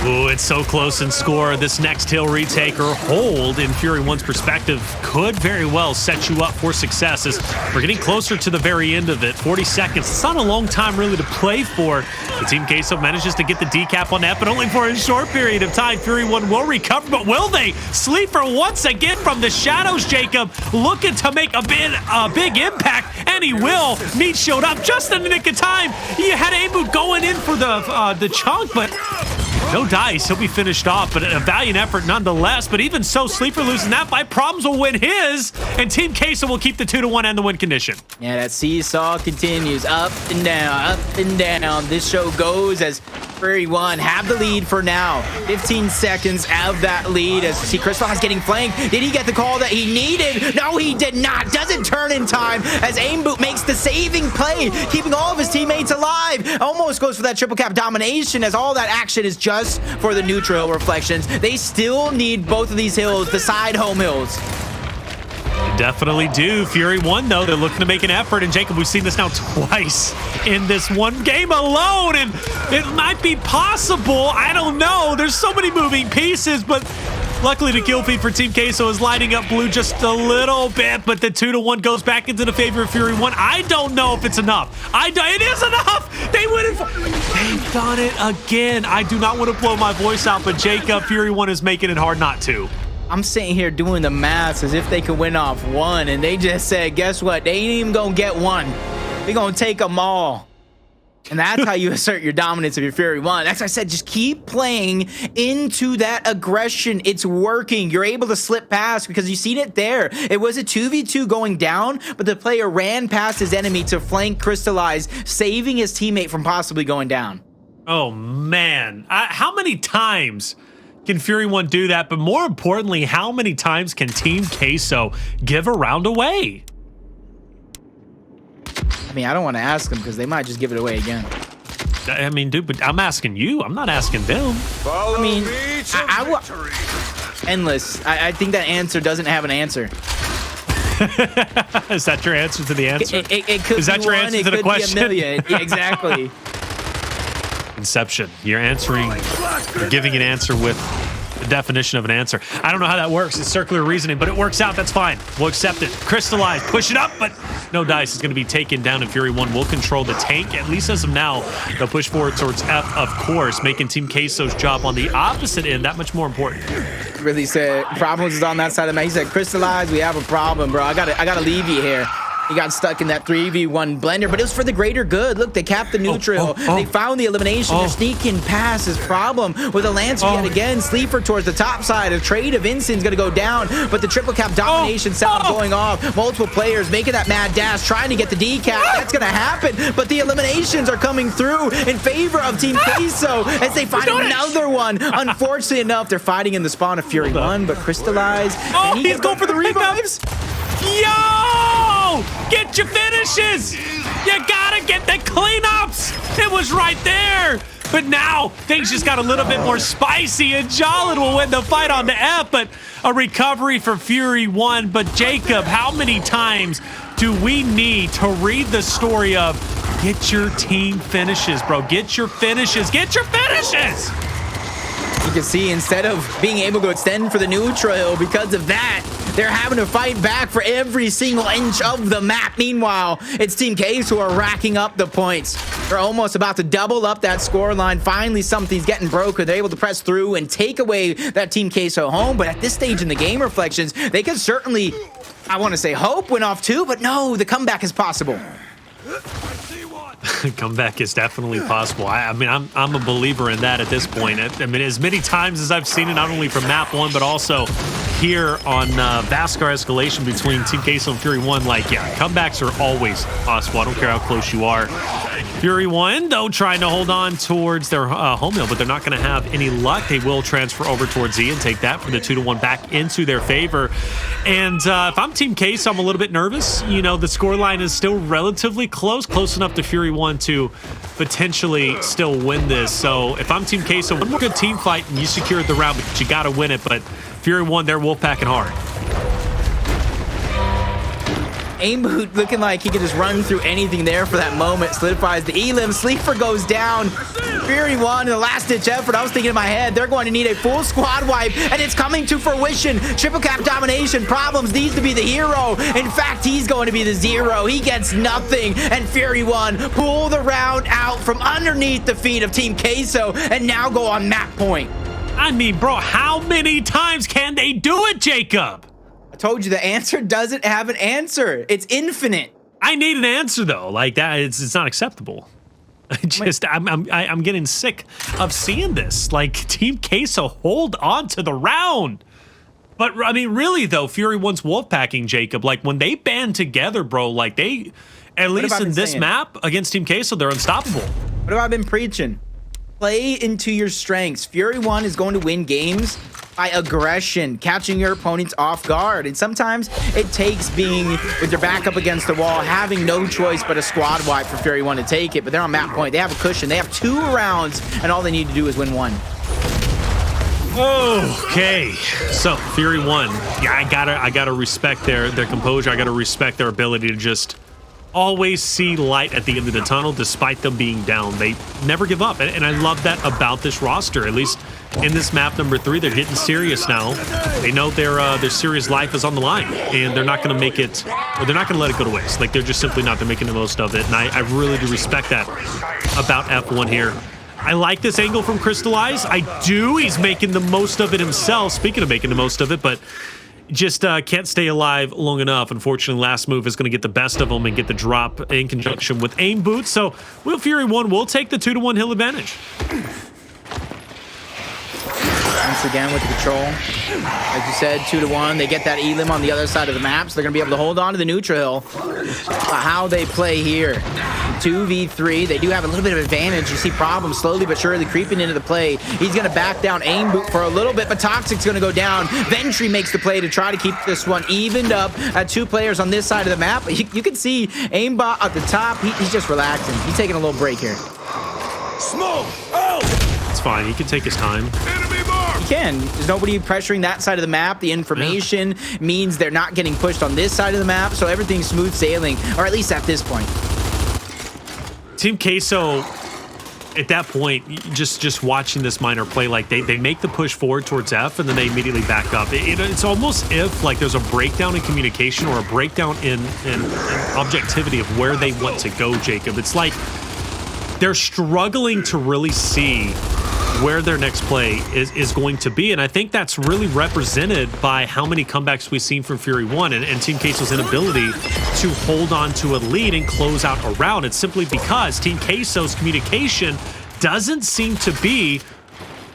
Ooh, it's so close in score. This next hill retake or hold, in Fury 1's perspective, could very well set you up for success as we're getting closer to the very end of it. 40 seconds. It's not a long time really to play for. The Team Queso manages to get the decap on that, but only for a short period of time. Fury 1 will recover, but will they? Sleeafer once again from the shadows, Jacob, looking to make a big impact, and he will. Meat showed up just in the nick of time. He had Aimboot going in for the chunk, but no dice. He'll be finished off, but a valiant effort nonetheless. But even so, Sleeafer losing that fight. Problems will win his, and Team Queso will keep the 2-1 and the win condition. Yeah, that seesaw continues up and down, up and down. This show goes as Fury 1 have the lead for now. 15 seconds of that lead as see Cristalize getting flanked. Did he get the call that he needed? No, he did not. Doesn't turn in time as Aimboot makes the saving play, keeping all of his teammates alive. Almost goes for that triple cap domination as all that action is just for the neutral reflections. They still need both of these hills, the side home hills. Definitely do. Fury 1, though, they're looking to make an effort. And Jacob, we've seen this now twice in this one game alone. And it might be possible. I don't know. There's so many moving pieces, but luckily the kill feed for Team Queso is lighting up blue just a little bit, but the 2-1 goes back into the favor of Fury 1. I don't know if it's enough. It is enough. They've done it again. I do not want to blow my voice out, but Jacob, Fury 1 is making it hard not to. I'm sitting here doing the maths as if they could win off one, and they just said, guess what? They ain't even gonna get one. They're gonna take them all. And that's how you assert your dominance of your Fury 1. As I said, just keep playing into that aggression. It's working. You're able to slip past because you've seen it there. It was a 2v2 going down, but the player ran past his enemy to flank Cristalize, saving his teammate from possibly going down. Oh, man. How many times can Fury 1 do that? But more importantly, how many times can Team Queso give a round away? I mean, I don't want to ask them because they might just give it away again. I mean, dude, but I'm asking you. I'm not asking them. I mean, endless. I think that answer doesn't have an answer. Is that your answer to the answer? It could Is that be your one, answer it to the could question? Be a million. Yeah, exactly. Inception. You're answering, you're giving an answer with the definition of an answer. I don't know how that works. It's circular reasoning, but it works out. That's fine. We'll accept it. Cristalize, push it up, but no dice is going to be taken down, and Fury 1 will control the tank. At least as of now, they'll push forward towards F, of course, making Team Queso's job on the opposite end that much more important. Really said, Problems is on that side of the map. He said, Cristalize, we have a problem, bro. I gotta leave you here. He got stuck in that 3v1 blender, but it was for the greater good. Look, they capped the neutral. They found the elimination. They're sneaking past his problem with a Lancer yet again. Sleeafer towards the top side. A trade of Incen's going to go down, but the triple cap domination sound going off. Multiple players making that mad dash, trying to get the decap. That's going to happen, but the eliminations are coming through in favor of Team Queso as they find another one. Unfortunately enough, they're fighting in the spawn of Fury 1, but Cristalize. He's going for the revives. Yo! Get your finishes! You gotta get the cleanups! It was right there! But now, things just got a little bit more spicy, and Jaled will win the fight on the F, but a recovery for Fury 1. But Jacob, how many times do we need to read the story of get your team finishes, bro? Get your finishes! Get your finishes! You can see instead of being able to extend for the neutral because of that, they're having to fight back for every single inch of the map. Meanwhile, it's Team K's who are racking up the points. They're almost about to double up that score line. Finally, something's getting broken. They're able to press through and take away that Team Queso home. But at this stage in the game reflections, they could certainly, I want to say hope, win off two, but no, the comeback is possible. Comeback is definitely possible. I mean, I'm a believer in that at this point. I mean, as many times as I've seen it, not only from map 1, but also here on Vasgar Escalation between Team Queso and Fury 1, like, yeah, comebacks are always possible. I don't care how close you are. Fury 1, though, trying to hold on towards their home hill, but they're not going to have any luck. They will transfer over towards Z and take that for the 2-1 back into their favor. And if I'm Team Queso, I'm a little bit nervous. You know, the scoreline is still relatively close enough to Fury 1 to potentially still win this. So if I'm Team Queso, one more good team fight and you secured the round, but you got to win it. But Fury 1, they're wolfpacking hard. Aimboot looking like he could just run through anything there for that moment. Solidifies the elim. Sleeafer goes down. Fury 1 in the last-ditch effort. I was thinking in my head, they're going to need a full squad wipe, and it's coming to fruition. Triple cap domination. Problems needs to be the hero. In fact, he's going to be the zero. He gets nothing, and Fury 1 pull the round out from underneath the feet of Team Queso, and now go on map point. I mean, bro, how many times can they do it, Jacob? I told you the answer doesn't have an answer. It's infinite. I need an answer though. Like that, it's not acceptable. I'm getting sick of seeing this. Like Team Queso hold on to the round. But I mean, really though, Fury 1's wolfpacking, Jacob. Like when they band together, bro. Like they, at least in this map against Team Queso, they're unstoppable. What have I been preaching? Play into your strengths. Fury 1 is going to win games by aggression, catching your opponents off guard. And sometimes it takes being with your back up against the wall, having no choice but a squad wipe for Fury 1 to take it. But they're on map point. They have a cushion. They have 2 rounds, and all they need to do is win 1. Okay, so Fury 1, yeah, I gotta respect their composure. I gotta respect their ability to just always see light at the end of the tunnel despite them being down. They never give up, and I love that about this roster. At least in this map number 3, they're getting serious now. They know their serious life is on the line, and they're not going to make it, or they're not going to let it go to waste. Like, they're just simply not. They're making the most of it, and I really do respect that about F1 here. I like this angle from Cristalize. I do. He's making the most of it himself. Speaking of making the most of it, but just can't stay alive long enough. Unfortunately, last move is going to get the best of them and get the drop in conjunction with Aimboot. So Will Fury 1 will take the 2-1 hill advantage. Once again with the control. Like you said, 2-1. They get that elim on the other side of the map, so they're going to be able to hold on to the neutral hill. How they play here. 2v3. They do have a little bit of advantage. You see Problem slowly but surely creeping into the play. He's going to back down Aimboot for a little bit, but Toxiq's going to go down. Ventry makes the play to try to keep this one evened up at 2 players on this side of the map. You can see Aimbot at the top. He's just relaxing. He's taking a little break here. Smoke! Oh! It's fine. He can take his time. Enemy mark! He can. There's nobody pressuring that side of the map. The information means they're not getting pushed on this side of the map, so everything's smooth sailing, or at least at this point. Team Queso, at that point, just watching this miner play, like they make the push forward towards F and then they immediately back up. It's almost if like there's a breakdown in communication or a breakdown in objectivity of where they want to go, Jacob. It's like they're struggling to really see where their next play is going to be. And I think that's really represented by how many comebacks we've seen from Fury 1 and Team Queso's inability to hold on to a lead and close out a round. It's simply because Team Queso's communication doesn't seem to be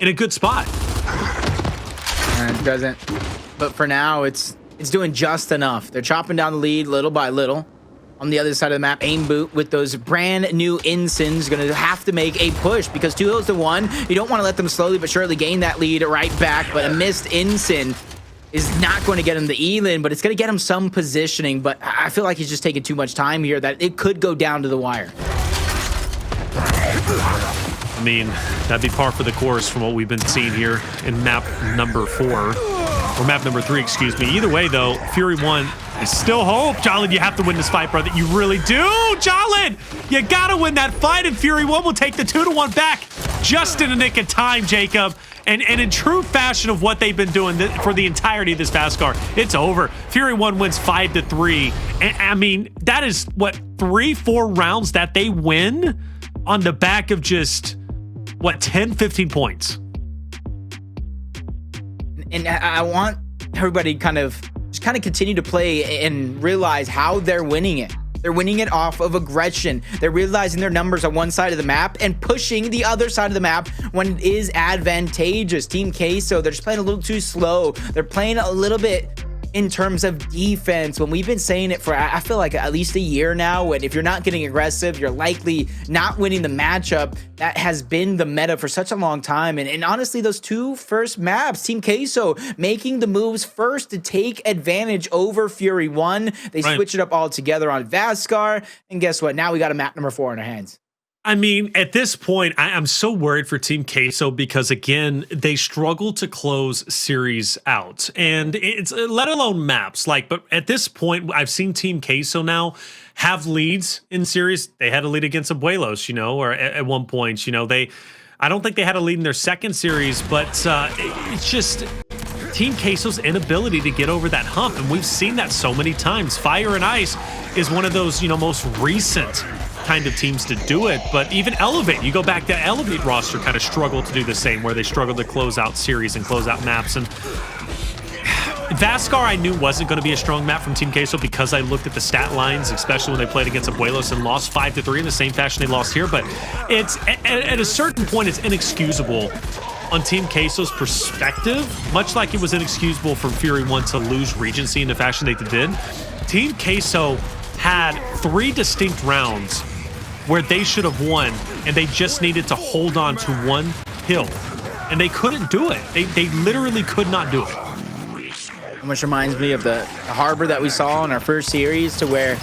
in a good spot. And it doesn't. But for now, it's doing just enough. They're chopping down the lead little by little. On the other side of the map, Aimboot with those brand new ensigns going to have to make a push because 2 hills to 1. You don't want to let them slowly but surely gain that lead right back, but a missed ensign is not going to get him the elim, but it's going to get him some positioning. But I feel like he's just taking too much time here that it could go down to the wire. I mean, that'd be par for the course from what we've been seeing here in map number 4. Or map number 3, excuse me. Either way, though, Fury 1, I still hope. Jaled, you have to win this fight, brother. You really do. Jaled, you got to win that fight, and Fury 1 will take the 2-1 back just in the nick of time, Jacob. And in true fashion of what they've been doing for the entirety of this Vasgar, it's over. Fury 1 wins 5-3. And I mean, that is, what, 3-4 rounds that they win on the back of just, what, 10, 15 points. And I want everybody just kind of continue to play and realize how they're winning it. They're winning it off of aggression. They're realizing their numbers on one side of the map and pushing the other side of the map when it is advantageous. Team Queso, they're just playing a little too slow. They're playing a little bit in terms of defense, when we've been saying it for, I feel like at least a year now, and if you're not getting aggressive, you're likely not winning the matchup. That has been the meta for such a long time. And honestly, those two first maps, Team Queso making the moves first to take advantage over Fury 1. They switch it up all together on Vasgar. And guess what? Now we got a map number 4 in our hands. I mean, at this point, I'm so worried for Team Queso because, again, they struggle to close series out. And it's, let alone maps. But at this point, I've seen Team Queso now have leads in series. They had a lead against Abuelos, or at one point, I don't think they had a lead in their second series, but it's just Team Queso's inability to get over that hump. And we've seen that so many times. Fire and Ice is one of those, most recent kind of teams to do it, but even Elevate, you go back to Elevate roster kind of struggled to do the same, where they struggled to close out series and close out maps. And Vasgar I knew wasn't going to be a strong map from Team Queso because I looked at the stat lines, especially when they played against Abuelos and lost 5-3 in the same fashion they lost here. But it's at a certain point, it's inexcusable on Team Queso's perspective, much like it was inexcusable for Fury 1 to lose Regency in the fashion they did. Team Queso had 3 distinct rounds where they should have won, and they just needed to hold on to one hill, and they couldn't do it. They literally could not do it. Which reminds me of the harbor that we saw in our first series, to where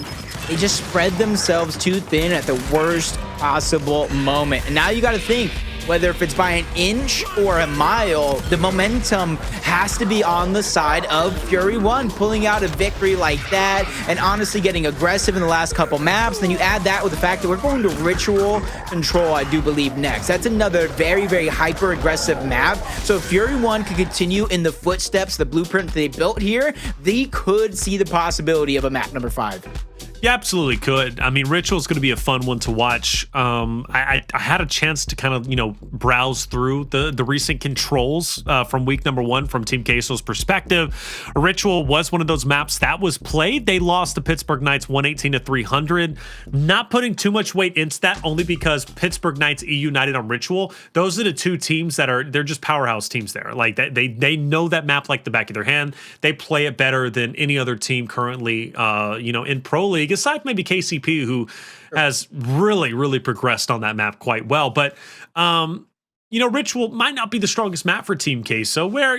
they just spread themselves too thin at the worst possible moment. And now you got to think, whether if it's by an inch or a mile, the momentum has to be on the side of Fury 1, pulling out a victory like that and honestly getting aggressive in the last couple maps. Then you add that with the fact that we're going to Ritual Control, I do believe, next. That's another very, very hyper-aggressive map. So if Fury 1 could continue in the footsteps, the blueprint they built here, they could see the possibility of a map number 5. You absolutely could. I mean, Ritual is going to be a fun one to watch. I had a chance to kind of, browse through the recent controls from week number 1 from Team Queso's perspective. Ritual was one of those maps that was played. They lost to Pittsburgh Knights 118-300. Not putting too much weight into that, only because Pittsburgh Knights United on Ritual. Those are the two teams they're just powerhouse teams there. Like they know that map like the back of their hand. They play it better than any other team currently, in Pro League, aside from maybe KCP, who has really, really progressed on that map quite well. But, Ritual might not be the strongest map for Team Queso, where,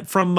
from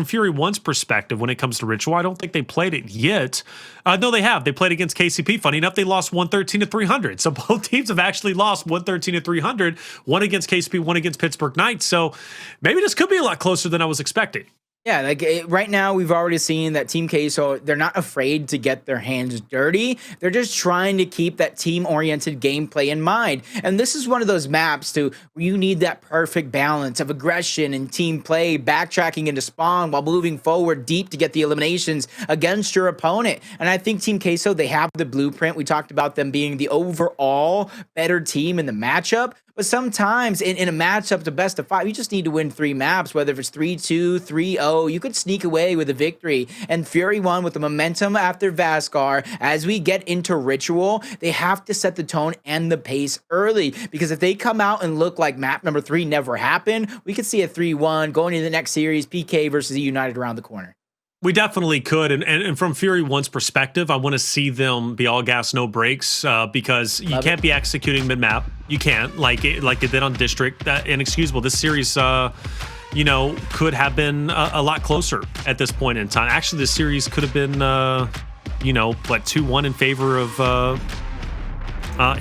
Fury 1's perspective, when it comes to Ritual, I don't think they played it yet. No, they have. They played against KCP. Funny enough, they lost 113-300. So both teams have actually lost 113-300, one against KCP, one against Pittsburgh Knights. So maybe this could be a lot closer than I was expecting. Yeah, right now we've already seen that Team Queso, they're not afraid to get their hands dirty. They're just trying to keep that team-oriented gameplay in mind. And this is one of those maps where you need that perfect balance of aggression and team play, backtracking into spawn while moving forward deep to get the eliminations against your opponent. And I think Team Queso, they have the blueprint. We talked about them being the overall better team in the matchup. But sometimes in a matchup, the best of 5, you just need to win 3 maps, whether if it's 3-2, 3-0, you could sneak away with a victory. And Fury 1 with the momentum after Vasgar, as we get into Ritual, they have to set the tone and the pace early. Because if they come out and look like map number 3 never happened, we could see a 3-1 going into the next series, PK versus United around the corner. We definitely could, and from Fury 1's perspective, I want to see them be all gas, no brakes, because you can't be executing mid-map. You can't, like they did on District. Inexcusable. This series, could have been a lot closer at this point in time. Actually, this series could have been, 2-1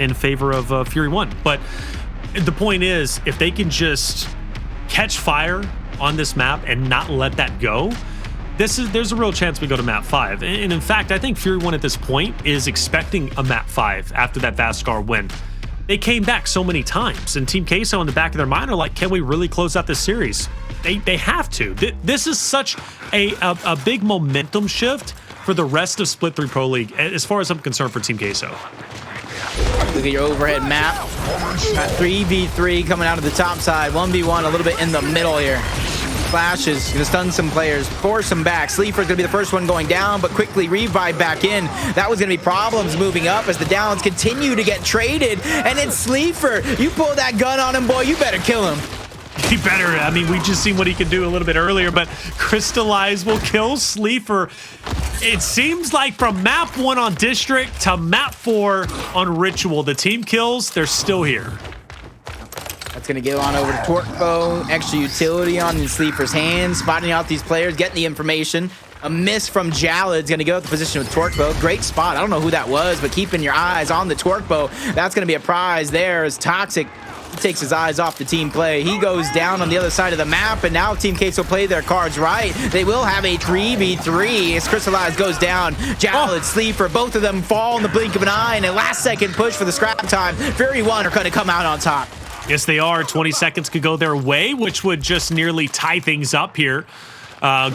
in favor of Fury 1. But the point is, if they can just catch fire on this map and not let that go, there's a real chance we go to map 5. And in fact, I think Fury 1 at this point is expecting a map 5 after that Vasgar win. They came back so many times, and Team Queso in the back of their mind are like, can we really close out this series? They have to. This is such a big momentum shift for the rest of Split 3 Pro League, as far as I'm concerned, for Team Queso. Look at your overhead map. Got 3v3 coming out of the top side. 1v1 a little bit in the middle here. flashes, gonna stun some players, force them back. Sleefer's gonna be the first one going down, but quickly revive back in. That was gonna be problems moving up as the downs continue to get traded, and it's Sleefer. You pull that gun on him, boy, you better kill him. He better. I mean, we just seen what he could do a little bit earlier, but Cristalize will kill Sleefer. It seems like from map 1 on District to map 4 on Ritual, the team kills, they're still here. That's going to get on over to Torquebo. Extra utility on the Sleefer's hands, spotting out these players, getting the information. A miss from Jaled's going to go at the position with Torquebo. Great spot. I don't know who that was, but keeping your eyes on the Torquebo. That's going to be a prize there as Toxiq takes his eyes off the team play. He goes down on the other side of the map, and now Team Queso play their cards right. They will have a 3v3 as Cristalize goes down. Jaled, Sleefer, both of them fall in the blink of an eye, and a last-second push for the scrap time. Fury 1 are going to come out on top. Yes, they are. 20 seconds could go their way, which would just nearly tie things up here.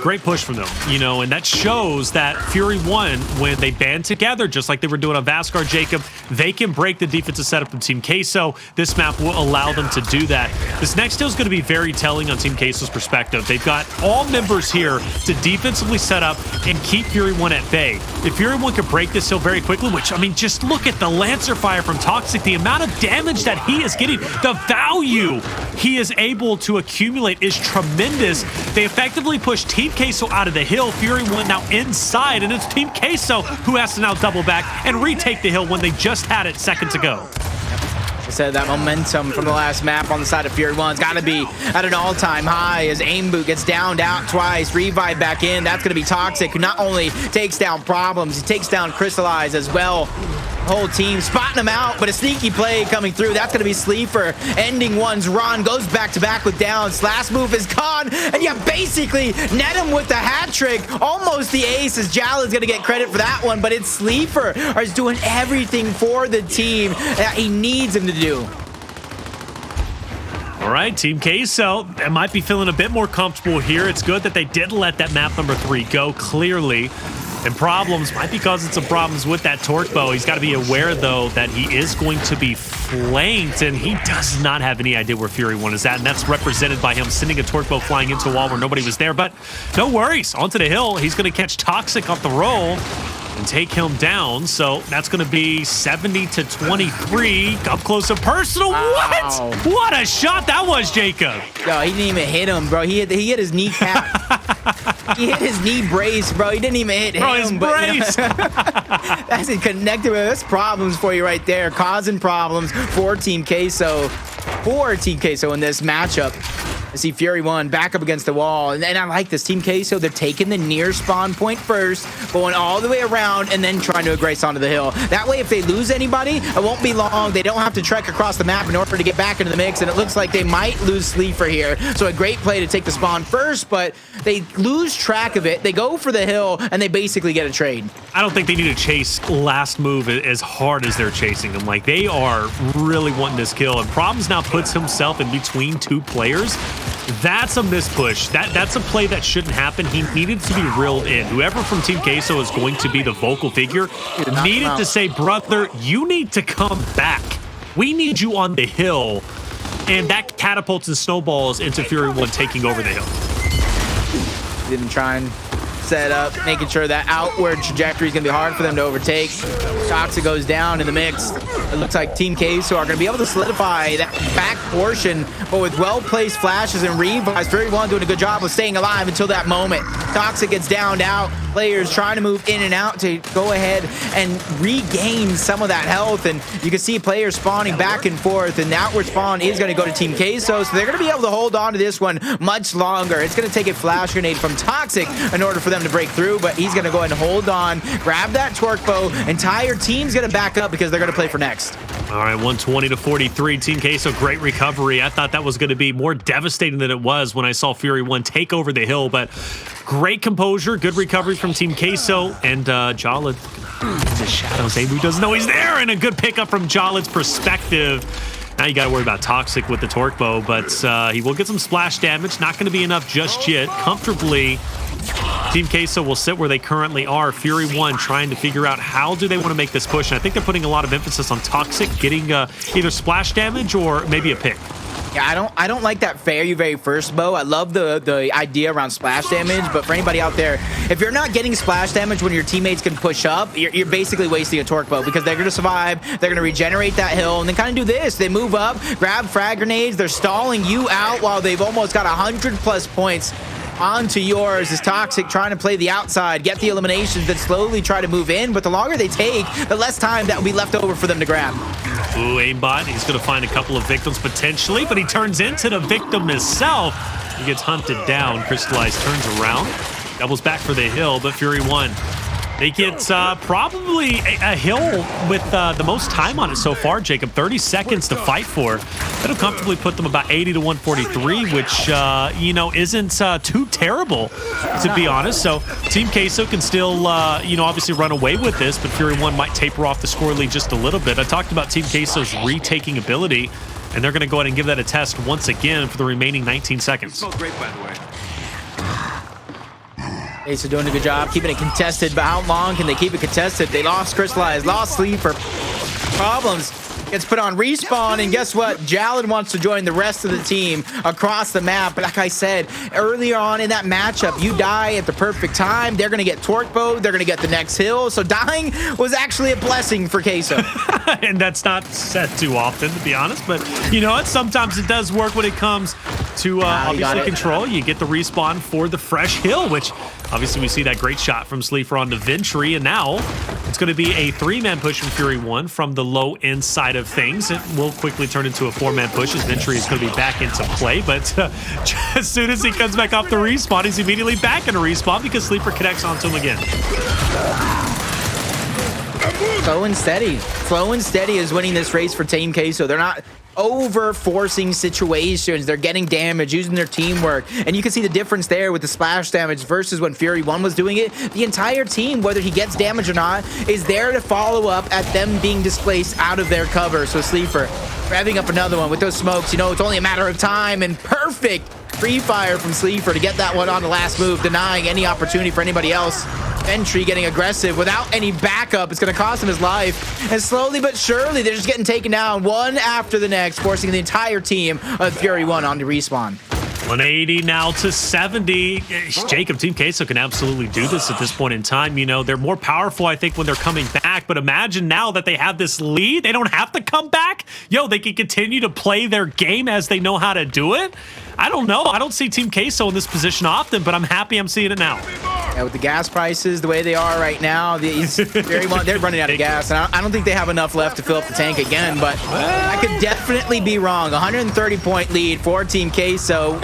Great push from them, you know, and that shows that Fury 1, when they band together, just like they were doing on Vasgar, Jacob, they can break the defensive setup of Team Queso. This map will allow them to do that. This next hill is going to be very telling on Team Queso's perspective. They've got all members here to defensively set up and keep Fury 1 at bay. If Fury 1 could break this hill very quickly, which, I mean, just look at the Lancer fire from Toxiq, the amount of damage that he is getting, the value he is able to accumulate is tremendous. They effectively push Team Queso out of the hill. Fury 1 now inside, and it's Team Queso who has to now double back and retake the hill when they just had it seconds ago. I said that momentum from the last map on the side of Fury 1's got to be at an all-time high as Aimboot gets downed out twice, revive back in. That's going to be Toxiq, who not only takes down problems, he takes down Cristalize as well. Whole team spotting him out, but a sneaky play coming through. That's going to be Sleefer ending one's run, goes back-to-back with downs. Last move is gone, and you basically net him with the hat trick. Almost the ace, as Jaled's going to get credit for that one, but it's Sleefer is doing everything for the team that he needs him to do. All right, Team Queso, they might be feeling a bit more comfortable here. It's good that they didn't let that map number 3 go clearly. And problems might be causing some problems with that Torquebo. He's got to be aware, though, that he is going to be flanked, and he does not have any idea where Fury 1 is at, and that's represented by him sending a Torquebo flying into a wall where nobody was there. But no worries. Onto the hill. He's going to catch Toxiq off the roll and take him down. So that's going to be 70-23. Up close and personal. Wow. What? What a shot that was, Jacob. Yo, he didn't even hit him, bro. He hit his kneecap. He hit his knee brace, bro. He didn't even hit him. His brace. That's it, connected with. That's problems for you right there. Causing problems for Team Queso. For Team Queso in this matchup. I see Fury 1 back up against the wall. And I like this. Team Queso, they're taking the near spawn point first, going all the way around, and then trying to aggress onto the hill. That way, if they lose anybody, it won't be long. They don't have to trek across the map in order to get back into the mix, and it looks like they might lose Sleefer here. So a great play to take the spawn first, but they lose track of it. They go for the hill, and they basically get a trade. I don't think they need to chase last move as hard as they're chasing him. Like, they are really wanting this kill, and Problems now puts himself in between 2 players. That's a mispush. That's a play that shouldn't happen. He needed to be reeled in. Whoever from Team Queso is going to be the vocal figure needed to say, brother, you need to come back. We need you on the hill. And that catapults and snowballs into Fury 1 taking over the hill. Didn't try and set up, making sure that outward trajectory is going to be hard for them to overtake. Toxiq goes down in the mix. It looks like Team Queso are going to be able to solidify that back portion, but with well-placed flashes and revives, Fury 1 doing a good job of staying alive until that moment. Toxiq gets downed out. Players trying to move in and out to go ahead and regain some of that health, and you can see players spawning back and forth, and the outward spawn is going to go to Team Queso, so they're going to be able to hold on to this one much longer. It's going to take a flash grenade from Toxiq in order for them to break through, but he's going to go ahead and hold on, grab that Torquebo. Entire team's going to back up because they're going to play for next. All right, 120-43. Team Queso, great recovery. I thought that was going to be more devastating than it was when I saw Fury 1 take over the hill, but great composure, good recovery from Team Queso, and Jaled in the shadows. Aimboot doesn't know he's there, and a good pickup from Jaled's perspective. Now you got to worry about Toxiq with the Torquebo, but he will get some splash damage. Not going to be enough just yet. Comfortably, Team Queso will sit where they currently are. Fury 1 trying to figure out how do they want to make this push. And I think they're putting a lot of emphasis on Toxiq getting either splash damage or maybe a pick. Yeah, I don't like that very first bow. I love the idea around splash damage, but for anybody out there, if you're not getting splash damage when your teammates can push up, you're basically wasting a torque bow because they're gonna survive, they're gonna regenerate that hill, and then kind of do this. They move up, grab frag grenades, they're stalling you out while they've almost got 100+ points onto yours. Is Toxiq trying to play the outside, get the eliminations, then slowly try to move in, but the longer they take, the less time that will be left over for them to grab. Ooh, Aimbot, he's going to find a couple of victims potentially, but he turns into the victim himself. He gets hunted down. Cristalize turns around, doubles back for the hill, but Fury 1. They get probably a hill with the most time on it so far, Jacob. 30 seconds to fight for. That'll comfortably put them about 80 to 143, which, you know, isn't too terrible, to be honest. So Team Queso can still, you know, obviously run away with this, but Fury 1 might taper off the score lead just a little bit. I talked about Team Queso's retaking ability, and they're going to go ahead and give that a test once again for the remaining 19 seconds. Smells great, by the way. Ace are doing a good job keeping it contested, but how long can they keep it contested? They lost Cristalize, lost Sleeafer. Problems. Gets put on respawn, and guess what? Jaled wants to join the rest of the team across the map. But like I said, earlier on in that matchup, you die at the perfect time. They're going to get torque bowed. They're going to get the next hill. So dying was actually a blessing for Queso. And that's not said too often, to be honest. But you know what? Sometimes it does work when it comes to obviously control. You get the respawn for the fresh hill, which obviously we see that great shot from Sleeafer onto Ventry. And now it's going to be a 3-man push from Fury 1 from the low end side of things. It will quickly turn into a 4-man push as Ventry is going to be back into play, but as soon as he comes back off the respawn, he's immediately back into respawn because Sleeafer connects onto him again. Slow and steady is winning this race for Team Queso. They're not over forcing situations. They're getting damage, using their teamwork, and you can see the difference there with the splash damage versus when Fury 1 was doing it. The entire team, whether he gets damage or not, is there to follow up at them being displaced out of their cover. So Sleeafer grabbing up another one with those smokes. You know, it's only a matter of time, and perfect free fire from Sleeafer to get that one on the last move, denying any opportunity for anybody else. Ventry getting aggressive without any backup. It's going to cost him his life. And slowly but surely, they're just getting taken down one after the next, forcing the entire team of Fury 1 onto respawn. 180 now to 70. Jacob, Team Queso can absolutely do this at this point in time. You know, they're more powerful, I think, when they're coming back. But imagine now that they have this lead, they don't have to come back. Yo, they can continue to play their game as they know how to do it. I don't know. I don't see Team Queso in this position often, but I'm happy I'm seeing it now. Yeah, with the gas prices the way they are right now, they're running out of gas, and I don't think they have enough left to fill up the tank again, but I could definitely be wrong. 130-point lead for Team Queso.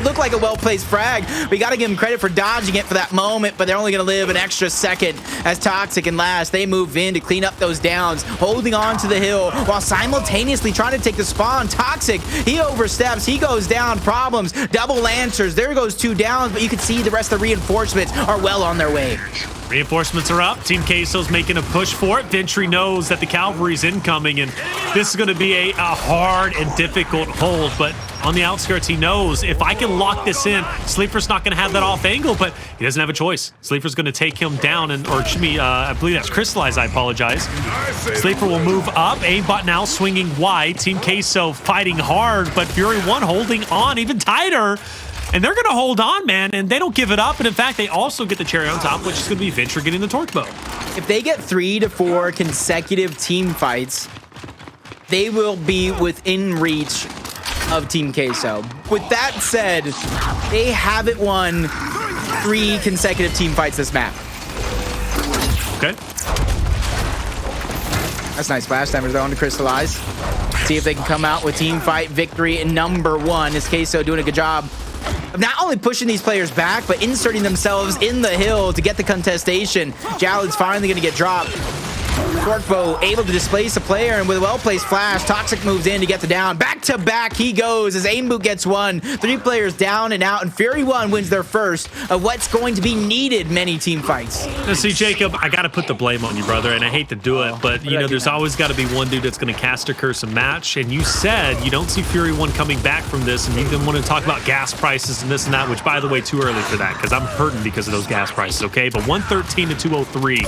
Looked like a well-placed frag. We got to give them credit for dodging it for that moment, but they're only going to live an extra second as Toxiq and Last, they move in to clean up those downs, holding on to the hill while simultaneously trying to take the spawn. Toxiq, he oversteps, he goes down. Problems, double lancers. There goes 2 downs, but you can see the rest of the reinforcements are well on their way. Reinforcements are up. Team Queso's making a push for it. Ventry knows that the cavalry's incoming, and this is going to be a hard and difficult hold, but on the outskirts, he knows if I can lock this in, Sleeafer's not going to have that off angle, but he doesn't have a choice. Sleeafer's going to take him down, or it should be, I believe that's Cristalize, I apologize. Sleeafer will move up. Aimbot now swinging wide. Team Queso fighting hard, but Fury 1 holding on even tighter. And they're going to hold on, man, and they don't give it up. And in fact, they also get the cherry on top, which is going to be Ventry getting the torque bow. If they get 3 to 4 consecutive team fights, they will be within reach of Team Queso. With that said, they haven't won 3 consecutive team fights this map. Okay. That's nice splash damage though on to Cristalize. See if they can come out with team fight victory in number 1. Is Queso doing a good job of not only pushing these players back, but inserting themselves in the hill to get the contestation. Jaled's finally going to get dropped. Torquebo able to displace a player, and with a well-placed flash, Toxiq moves in to get the down. Back-to-back he goes as Aimboot gets 1. 3 players down and out, and Fury 1 wins their first of what's going to be needed many team fights. Now, see, Jacob, I got to put the blame on you, brother, and I hate to do it, but, you know, there's always got to be one dude that's going to cast a curse and match, and you said you don't see Fury 1 coming back from this, and you didn't want to talk about gas prices and this and that, which, by the way, too early for that, because I'm hurting because of those gas prices, okay? But 113 to 203.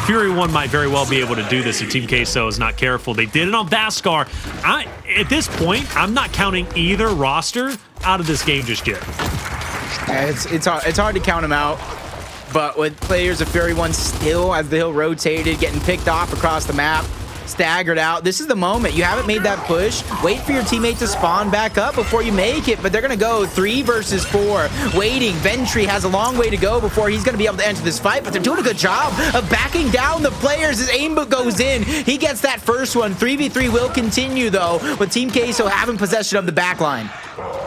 Fury 1 might very well be able to do this if Team Queso is not careful. They did it on Vasgar. At this point, I'm not counting either roster out of this game just yet. Yeah, it's hard to count them out. But with players of Fury 1 still, as the hill rotated, getting picked off across the map, staggered out, this is the moment. You haven't made that push. Wait for your teammate to spawn back up before you make it, but they're going to go 3 versus 4. Waiting. Ventry has a long way to go before he's going to be able to enter this fight, but they're doing a good job of backing down the players as Aimboot goes in. He gets that first one. 3v3 will continue, though, with Team Queso having possession of the backline.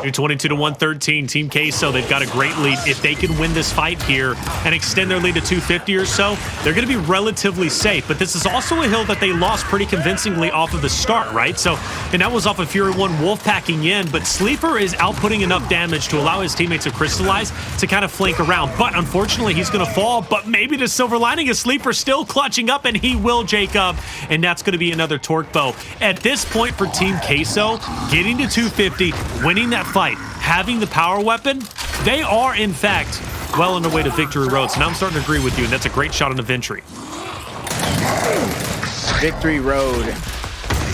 22 to 113. Team Queso, they've got a great lead. If they can win this fight here and extend their lead to 250 or so, they're going to be relatively safe. But this is also a hill that they lost pretty convincingly off of the start, right? So, and that was off of Fury 1 wolf packing in, but Sleeafer is outputting enough damage to allow his teammates to Cristalize to kind of flank around. But unfortunately, he's going to fall. But maybe the silver lining is Sleeafer still clutching up, and he will, Jacob. And that's going to be another torque bow. At this point for Team Queso, getting to 250, winning that fight, having the power weapon, they are in fact well on their way to victory road. So now I'm starting to agree with you, and that's a great shot on the Ventry. Victory road.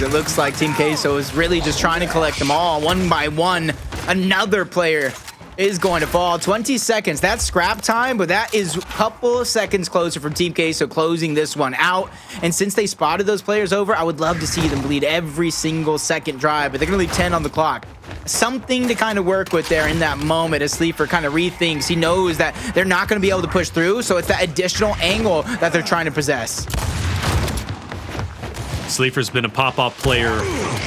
It looks like Team Queso is really just trying to collect them all one by one. Another player is going to fall. 20 seconds. That's scrap time, but that is a couple of seconds closer from Team Queso closing this one out. And since they spotted those players over, I would love to see them bleed every single second drive, but they're going to leave 10 on the clock. Something to kind of work with there in that moment as Sleeafer kind of rethinks. He knows that they're not going to be able to push through, so it's that additional angle that they're trying to possess. Sleeafer's been a pop-off player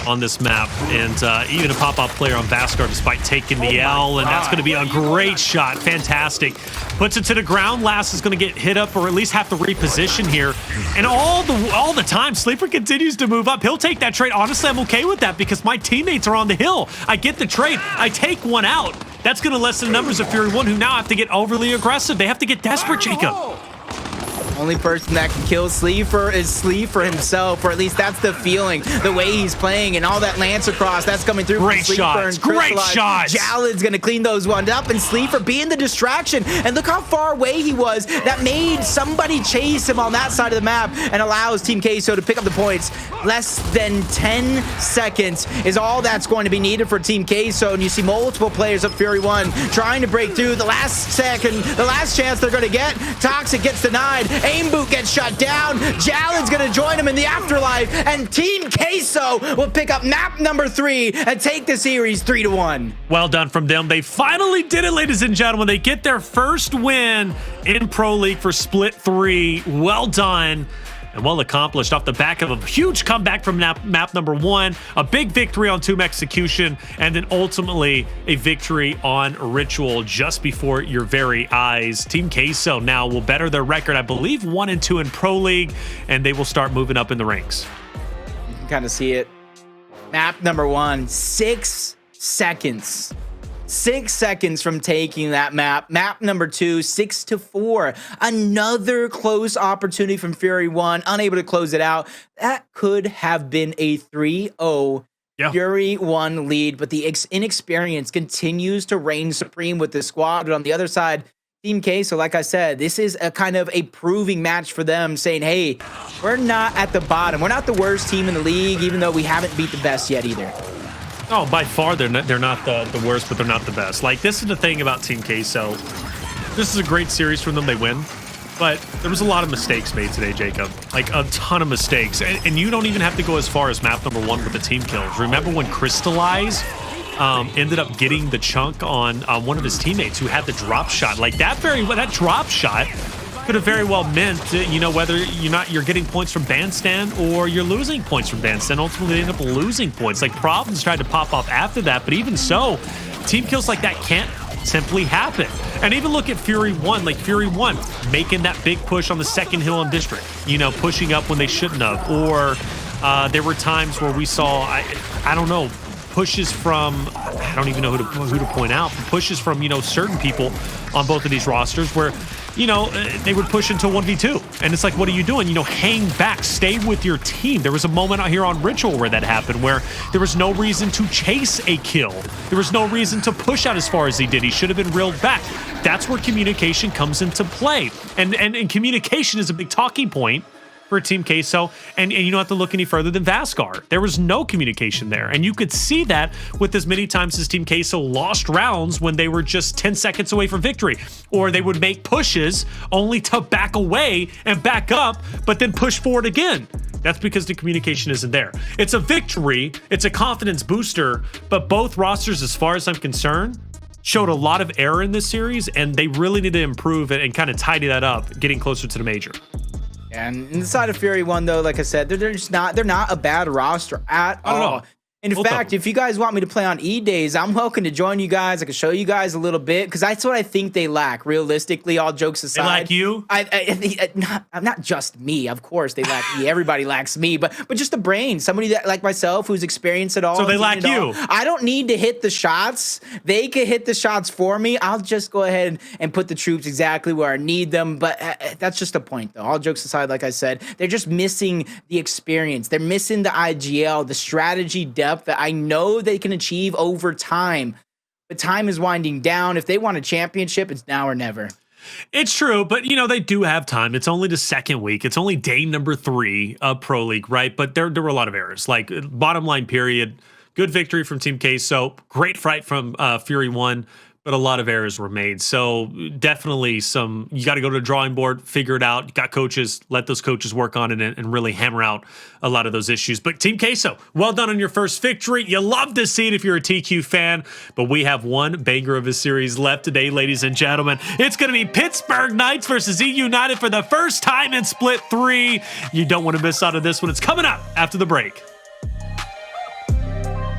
on this map, and even a pop-off player on Vasgar despite taking the L, and that's going to be a great shot. Fantastic. Puts it to the ground. Last is going to get hit up or at least have to reposition here. And all the time, Sleeafer continues to move up. He'll take that trade. Honestly, I'm okay with that because my teammates are on the hill. I get the trade. I take one out. That's going to lessen the numbers of Fury 1 who now have to get overly aggressive. They have to get desperate, Jacob. Only person that can kill Sleeafer is Sleeafer himself, or at least that's the feeling, the way he's playing, and all that lance across, that's coming through. Great shots, great shots. Jaled's gonna clean those ones up, and Sleeafer being the distraction, and look how far away he was. That made somebody chase him on that side of the map and allows Team Queso to pick up the points. Less than 10 seconds is all that's going to be needed for Team Queso, and you see multiple players of Fury 1 trying to break through. The last second, the last chance they're gonna get, Toxiq gets denied. Aimboot gets shut down. Jaled's gonna join him in the afterlife, and Team Queso will pick up map number 3 and take the series 3-1. Well done from them. They finally did it, ladies and gentlemen. They get their first win in Pro League for Split 3. Well done and well accomplished off the back of a huge comeback from map number 1, a big victory on Tomb Execution, and then ultimately a victory on Ritual just before your very eyes. Team Queso now will better their record, I believe 1-2 in Pro League, and they will start moving up in the ranks. You can kind of see it. Map number 1, 6 seconds. 6 seconds from taking that map. Map number 2, 6-4. Another close opportunity from Fury 1, unable to close it out. That could have been a 3-0 Fury 1 lead, but the inexperience continues to reign supreme with the squad. But on the other side, Team Queso, like I said, this is a kind of a proving match for them, saying, hey, we're not at the bottom. We're not the worst team in the league, even though we haven't beat the best yet either. Oh, by far, they're not the worst, but they're not the best. Like, this is the thing about Team Queso. This is a great series from them. They win. But there was a lot of mistakes made today, Jacob. Like, a ton of mistakes. And you don't even have to go as far as map number 1 with the team kills. Remember when Cristalize ended up getting the chunk on one of his teammates who had the drop shot? Like, that drop shot could have very well meant, whether you're getting points from bandstand or you're losing points from bandstand. Ultimately, they end up losing points. Like, problems tried to pop off after that, but even so, team kills like that can't simply happen. And even look at Fury 1, like Fury 1 making that big push on the second hill on District, pushing up when they shouldn't have. Or there were times where we saw, I don't know, pushes from, I don't even know who to point out, pushes from, certain people on both of these rosters where, they would push into 1v2. And it's like, what are you doing? Hang back, stay with your team. There was a moment out here on Ritual where that happened, where there was no reason to chase a kill. There was no reason to push out as far as he did. He should have been reeled back. That's where communication comes into play. And communication is a big talking point for Team Queso, and you don't have to look any further than Vasgar. There was no communication there, and you could see that with as many times as Team Queso lost rounds when they were just 10 seconds away from victory, or they would make pushes only to back away and back up, but then push forward again. That's because the communication isn't there. It's a victory, it's a confidence booster, but both rosters, as far as I'm concerned, showed a lot of error in this series, and they really need to improve it and kind of tidy that up, getting closer to the major. And inside of Fury 1, though, like I said, they're not a bad roster at all. In fact, if you guys want me to play on E-Days, I'm welcome to join you guys. I can show you guys a little bit, because that's what I think they lack, realistically, all jokes aside. They lack you? Not just me, of course they lack me. Everybody lacks me, but just the brain. Somebody that like myself who's experienced it all. So they lack you. I don't need to hit the shots. They can hit the shots for me. I'll just go ahead and put the troops exactly where I need them, but that's just a point, though. All jokes aside, like I said, they're just missing the experience. They're missing the IGL, the strategy depth that I know they can achieve over time. But time is winding down. If they want a championship, it's now or never. It's true, but they do have time. It's only the second week. It's only day number 3 of Pro League, right? But there were a lot of errors. Like, bottom line, period. Good victory from Team Queso. Great fight from Fury 1. But a lot of errors were made. So definitely you got to go to the drawing board, figure it out. You got coaches, let those coaches work on it and really hammer out a lot of those issues. But Team Queso, well done on your first victory. You love to see it if you're a TQ fan. But we have one banger of a series left today, ladies and gentlemen. It's going to be Pittsburgh Knights versus E United for the first time in Split 3. You don't want to miss out on this one. It's coming up after the break.